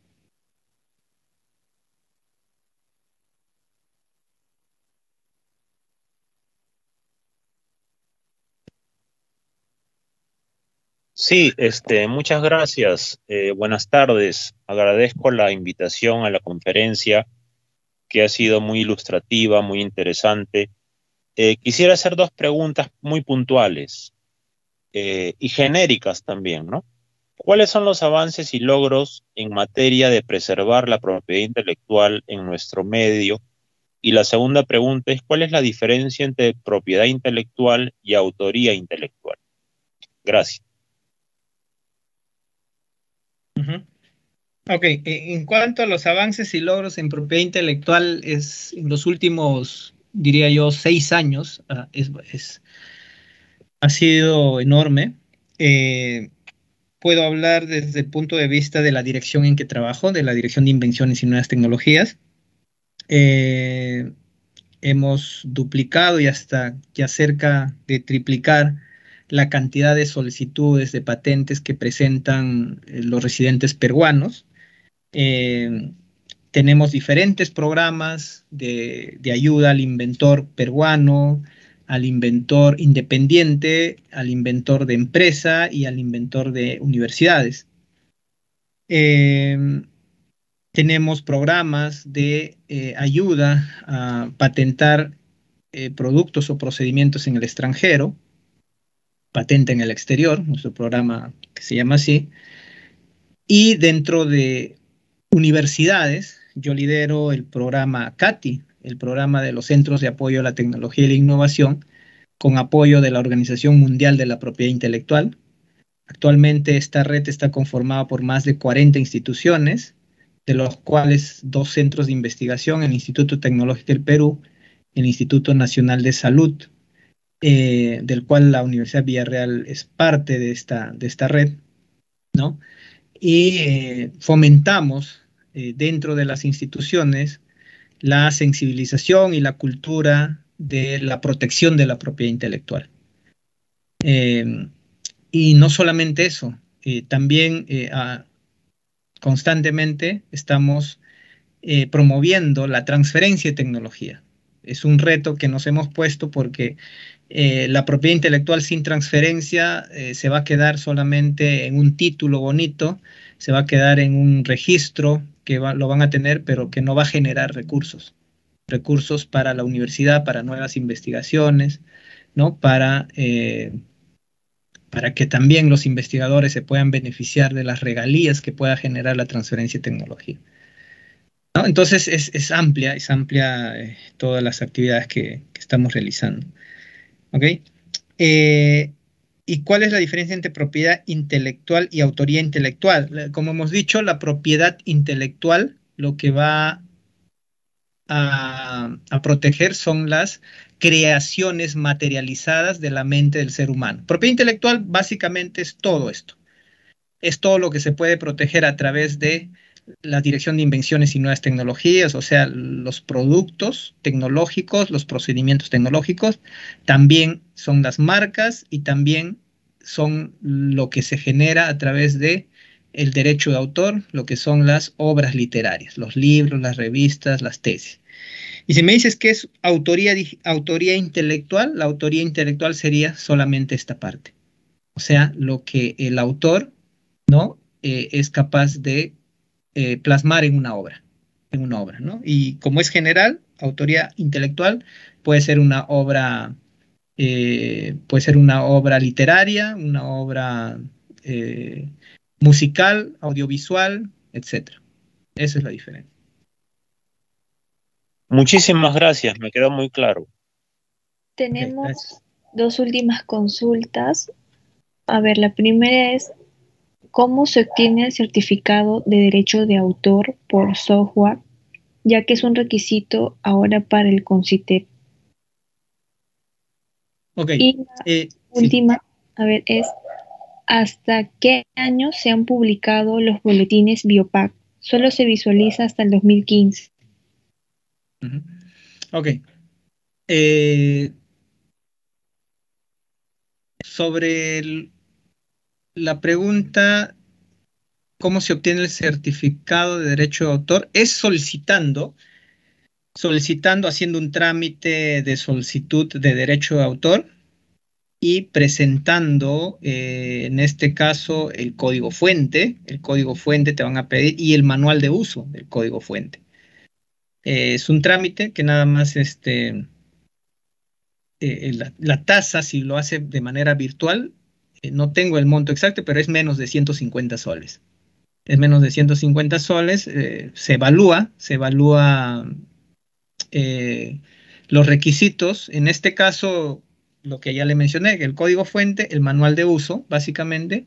Sí, muchas gracias. Buenas tardes. Agradezco la invitación a la conferencia que ha sido muy ilustrativa, muy interesante. Quisiera hacer dos preguntas muy puntuales y genéricas también, ¿no? ¿Cuáles son los avances y logros en materia de preservar la propiedad intelectual en nuestro medio? Y la segunda pregunta es, ¿cuál es la diferencia entre propiedad intelectual y autoría intelectual? Gracias. Ujú. Ok, en cuanto a los avances y logros en propiedad intelectual, en los últimos, diría yo, 6 años, ha sido enorme. Eh, Puedo hablar desde el punto de vista de la dirección en que trabajo, de la Dirección de Invenciones y Nuevas Tecnologías. Eh, Hemos duplicado y hasta ya cerca de triplicar la cantidad de solicitudes de patentes que presentan los residentes peruanos. Eh, Tenemos diferentes programas de ayuda al inventor peruano, al inventor independiente, al inventor de empresa y al inventor de universidades. Eh, Tenemos programas de ayuda a patentar productos o procedimientos en el extranjero, patente en el exterior, nuestro programa que se llama así, y dentro de universidades, yo lidero el programa CATI, el programa de los Centros de Apoyo a la Tecnología y la Innovación, con apoyo de la Organización Mundial de la Propiedad Intelectual. Actualmente esta red está conformada por más de 40 instituciones, de los cuales 2 centros de investigación, el Instituto Tecnológico del Perú, el Instituto Nacional de Salud, del cual la Universidad Villarreal es parte de esta red, ¿no? Y fomentamos dentro de las instituciones la sensibilización y la cultura de la protección de la propiedad intelectual. Y no solamente eso, también constantemente estamos promoviendo la transferencia de tecnología. Es un reto que nos hemos puesto porque la propiedad intelectual sin transferencia se va a quedar solamente en un título bonito, se va a quedar en un registro que lo van a tener, pero que no va a generar recursos. Recursos para la universidad, para nuevas investigaciones, ¿no? Para que también los investigadores se puedan beneficiar de las regalías que pueda generar la transferencia de tecnología, ¿no? Entonces es amplia todas las actividades que estamos realizando. ¿Ok? ¿Y cuál es la diferencia entre propiedad intelectual y autoría intelectual? Como hemos dicho, la propiedad intelectual lo que va a proteger son las creaciones materializadas de la mente del ser humano. Propiedad intelectual básicamente es todo esto. Es todo lo que se puede proteger a través de la Dirección de Invenciones y Nuevas Tecnologías, o sea, los productos tecnológicos, los procedimientos tecnológicos, también son las marcas y también son lo que se genera a través de el derecho de autor, lo que son las obras literarias, los libros, las revistas, las tesis. Y si me dices que es autoría intelectual, la autoría intelectual sería solamente esta parte. O sea, lo que el autor, ¿no? Es capaz de plasmar en una obra, ¿no? Y como es general, autoría intelectual puede ser una obra literaria, una obra eh, musical, audiovisual, etcétera. Esa es la diferencia. Muchísimas gracias, me quedó muy claro. Okay, gracias. Tenemos dos últimas consultas. A ver, la primera es, ¿cómo se obtiene el certificado de derecho de autor por software, ya que es un requisito ahora para el CONCITEP? Ok, Y la sí. última, a ver, es, ¿hasta qué año se han publicado los boletines Biopac? Solo se visualiza hasta el 2015. Ujú. Ok. Eh, sobre la pregunta, ¿cómo se obtiene el certificado de derecho de autor? Es solicitando, haciendo un trámite de solicitud de derecho de autor y presentando, en este caso, el código fuente te van a pedir y el manual de uso del código fuente. Es un trámite que nada más la tasa, si lo hace de manera virtual, no tengo el monto exacto, pero es menos de 150 soles. Es menos de 150 soles, se evalúa eh, los requisitos. En este caso, lo que ya le mencioné, el código fuente, el manual de uso, básicamente,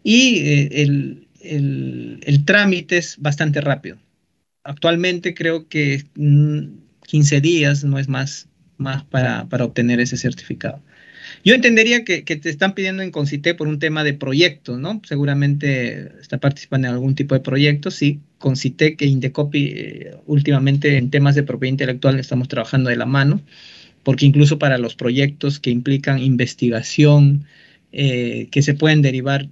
y el trámite es bastante rápido. Actualmente creo que 15 días no es más para obtener ese certificado. Yo entendería que te están pidiendo en Concité por un tema de proyecto, ¿no? Seguramente está participando en algún tipo de proyecto. Sí, Concité que Indecopi últimamente en temas de propiedad intelectual estamos trabajando de la mano, porque incluso para los proyectos que implican investigación, que se pueden derivar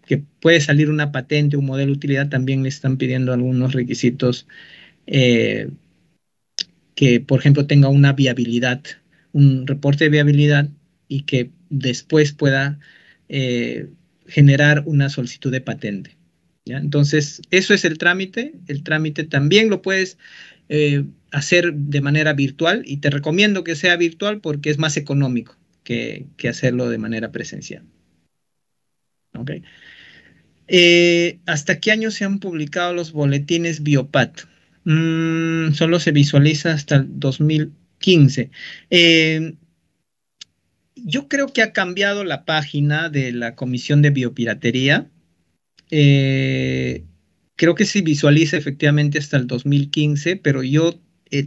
que puede salir una patente, un modelo de utilidad, también le están pidiendo algunos requisitos eh, que, por ejemplo, tenga una viabilidad, un reporte de viabilidad y que después pueda eh, generar una solicitud de patente. ¿Ya? Entonces, eso es el trámite. El trámite también lo puedes hacer de manera virtual y te recomiendo que sea virtual porque es más económico que hacerlo de manera presencial. ¿Ok? ¿Hasta qué año se han publicado los boletines Biopat? Solo se visualiza hasta el 2015. Eh, yo creo que ha cambiado la página de la Comisión de Biopiratería. Eh, creo que se visualiza efectivamente hasta el 2015, pero yo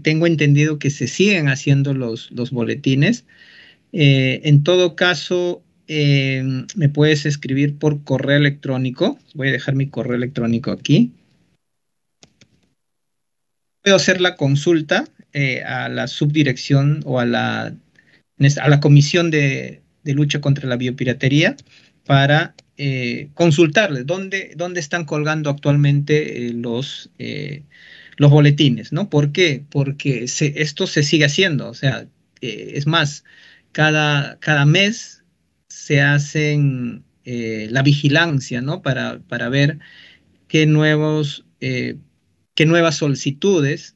tengo entendido que se siguen haciendo los boletines. En todo caso, me puedes escribir por correo electrónico. Voy a dejar mi correo electrónico aquí. Puedo hacer la consulta a la subdirección o a la Comisión de Lucha contra la Biopiratería para consultarles dónde están colgando actualmente los boletines, ¿no? ¿Por qué? Porque esto se sigue haciendo, o sea, es más, cada mes se hacen la vigilancia, ¿no? Para ver qué qué nuevas solicitudes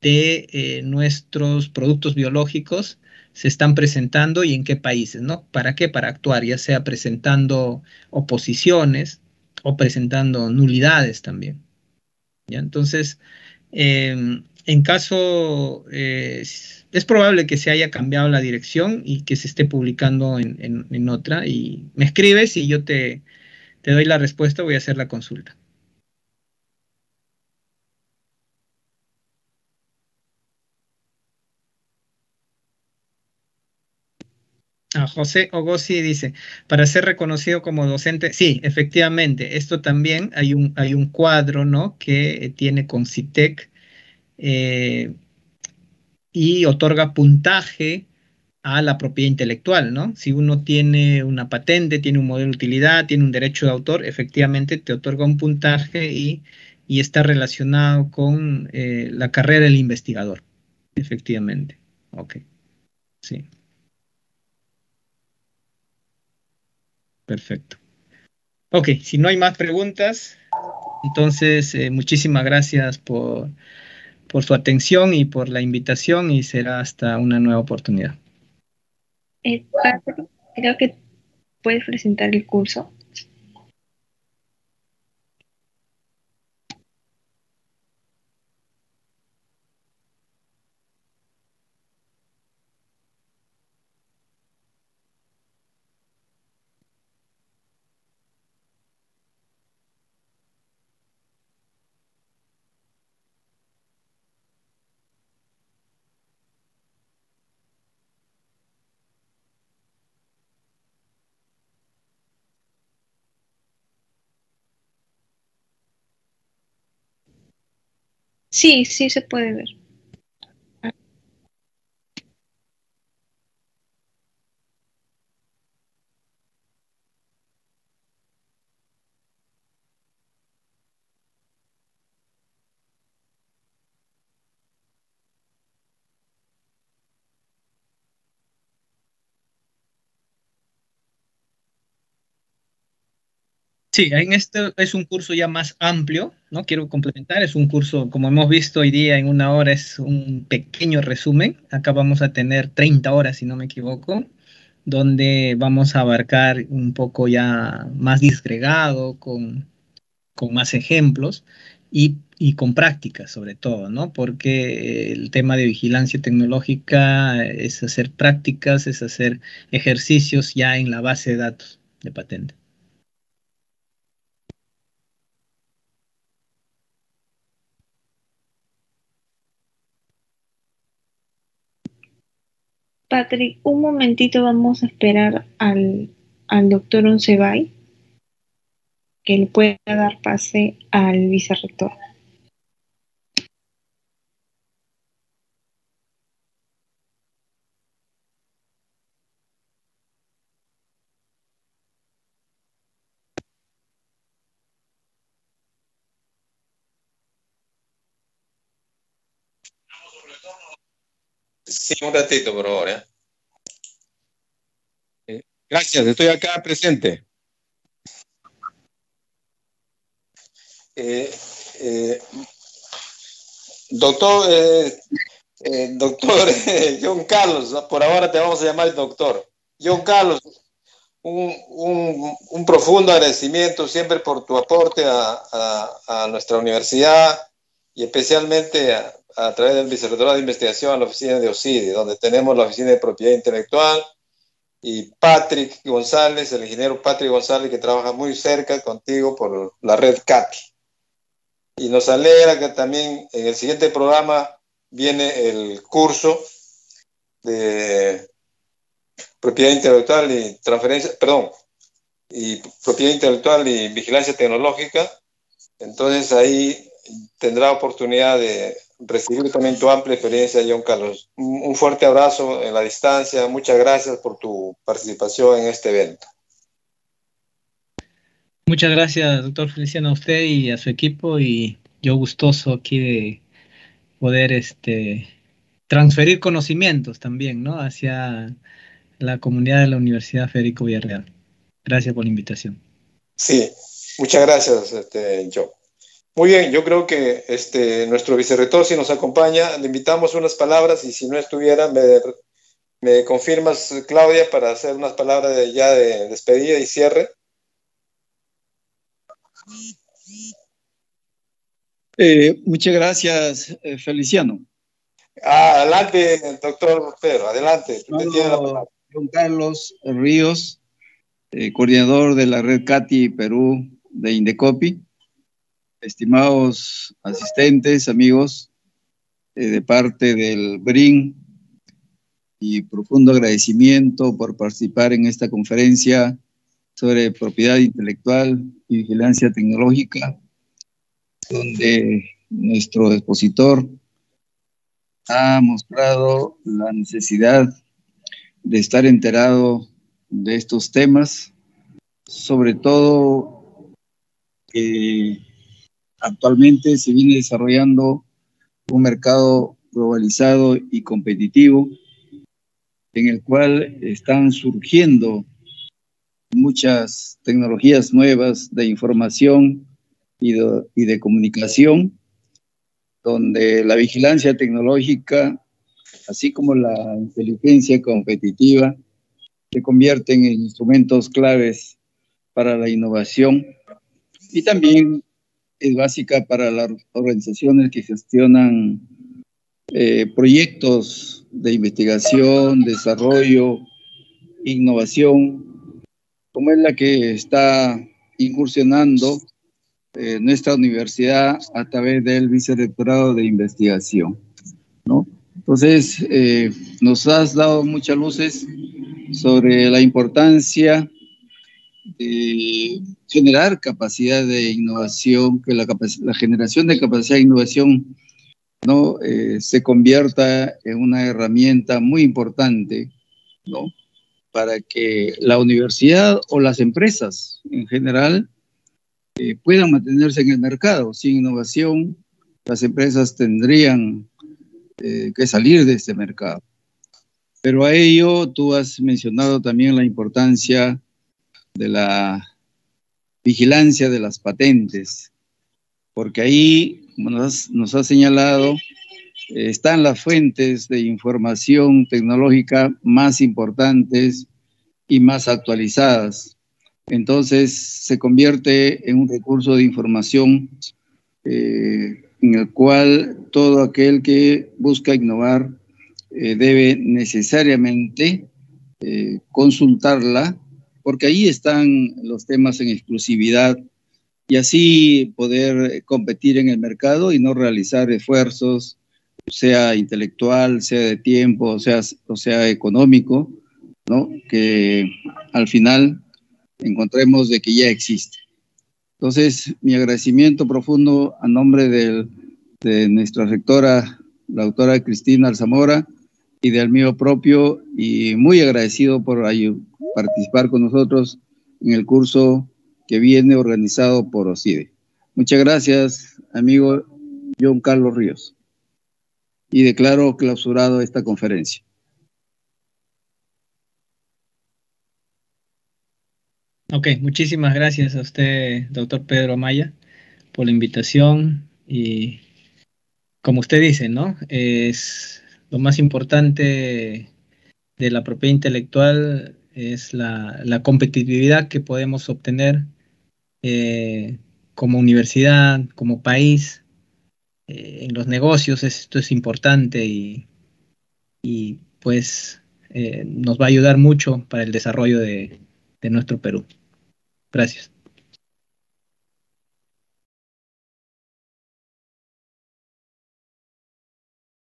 de nuestros productos biológicos se están presentando y en qué países, ¿no? ¿Para qué? Para actuar, ya sea presentando oposiciones o presentando nulidades también. ¿Ya? Entonces, en caso, es probable que se haya cambiado la dirección y que se esté publicando en otra y me escribes y yo te doy la respuesta, voy a hacer la consulta. José Ogosi dice, para ser reconocido como docente, sí, efectivamente, esto también hay un cuadro, ¿no? Que tiene Concitec y otorga puntaje a la propiedad intelectual, ¿no? Si uno tiene una patente, tiene un modelo de utilidad, tiene un derecho de autor, efectivamente te otorga un puntaje y está relacionado con la carrera del investigador, efectivamente. Ok, sí, perfecto. Ok, si no hay más preguntas, entonces muchísimas gracias por su atención y por la invitación y será hasta una nueva oportunidad. Patrick, creo que puedes presentar el curso. Sí, sí se puede ver. Sí, en este es un curso ya más amplio, ¿no? Quiero complementar, es un curso, como hemos visto hoy día en una hora, es un pequeño resumen. Acá vamos a tener 30 horas, si no me equivoco, donde vamos a abarcar un poco ya más disgregado, con más ejemplos y con prácticas sobre todo, ¿no? Porque el tema de vigilancia tecnológica es hacer prácticas, es hacer ejercicios ya en la base de datos de patente. Patrick, un momentito, vamos a esperar al doctor Oncebay que le pueda dar pase al vicerrector. Sí, un ratito, por favor. Gracias, estoy acá presente. Doctor, doctor John Carlos, por ahora te vamos a llamar doctor. John Carlos, un profundo agradecimiento siempre por tu aporte a nuestra universidad y especialmente a través del Vicerrectorado de Investigación a la oficina de OCIDE, donde tenemos la oficina de propiedad intelectual, y Patrick González, el ingeniero Patrick González, que trabaja muy cerca contigo por la red CATI. Y nos alegra que también en el siguiente programa viene el curso de propiedad intelectual y transferencia, perdón, y propiedad intelectual y vigilancia tecnológica. Entonces ahí tendrá oportunidad de recibir también tu amplia experiencia, John Carlos. Un fuerte abrazo en la distancia. Muchas gracias por tu participación en este evento. Muchas gracias, doctor Feliciano, a usted y a su equipo, y yo gustoso aquí de poder transferir conocimientos también, ¿no? Hacia la comunidad de la Universidad Federico Villarreal. Gracias por la invitación. Sí, muchas gracias, Joe. Muy bien, yo creo que nuestro vicerrector, si nos acompaña, le invitamos unas palabras, y si no estuviera, me confirmas, Claudia, para hacer unas palabras de despedida y cierre. Muchas gracias, Feliciano. Adelante, doctor Pedro, adelante. Usted tiene la palabra. Juan Carlos Ríos, coordinador de la red CATI Perú de Indecopi. Estimados asistentes, amigos, de parte del BRIN, y profundo agradecimiento por participar en esta conferencia sobre propiedad intelectual y vigilancia tecnológica, donde nuestro expositor ha mostrado la necesidad de estar enterado de estos temas, sobre todo que actualmente se viene desarrollando un mercado globalizado y competitivo en el cual están surgiendo muchas tecnologías nuevas de información y de comunicación, donde la vigilancia tecnológica, así como la inteligencia competitiva, se convierten en instrumentos claves para la innovación y también es básica para las organizaciones que gestionan proyectos de investigación, desarrollo, innovación, como es la que está incursionando nuestra universidad a través del vicerrectorado de investigación, ¿no? Entonces, nos has dado muchas luces sobre la importancia de generar capacidad de innovación, que la generación de capacidad de innovación, ¿no? Se convierta en una herramienta muy importante, ¿no? Para que la universidad o las empresas en general puedan mantenerse en el mercado. Sin innovación, las empresas tendrían que salir de este mercado. Pero a ello tú has mencionado también la importancia de la vigilancia de las patentes, porque ahí, como nos has señalado, están las fuentes de información tecnológica más importantes y más actualizadas. Entonces se convierte en un recurso de información en el cual todo aquel que busca innovar debe necesariamente consultarla, porque ahí están los temas en exclusividad y así poder competir en el mercado y no realizar esfuerzos, sea intelectual, sea de tiempo, o sea económico, ¿no? Que al final encontremos de que ya existe. Entonces, mi agradecimiento profundo a nombre de nuestra rectora, la doctora Cristina Alzamora, y del mío propio, y muy agradecido por participar con nosotros en el curso que viene organizado por OCIDE. Muchas gracias, amigo John Carlos Ríos. Y declaro clausurado esta conferencia. Ok, muchísimas gracias a usted, doctor Pedro Amaya, por la invitación y como usted dice, ¿no? Es lo más importante de la propiedad intelectual es la competitividad que podemos obtener como universidad, como país, en los negocios, esto es importante y pues nos va a ayudar mucho para el desarrollo de nuestro Perú. Gracias.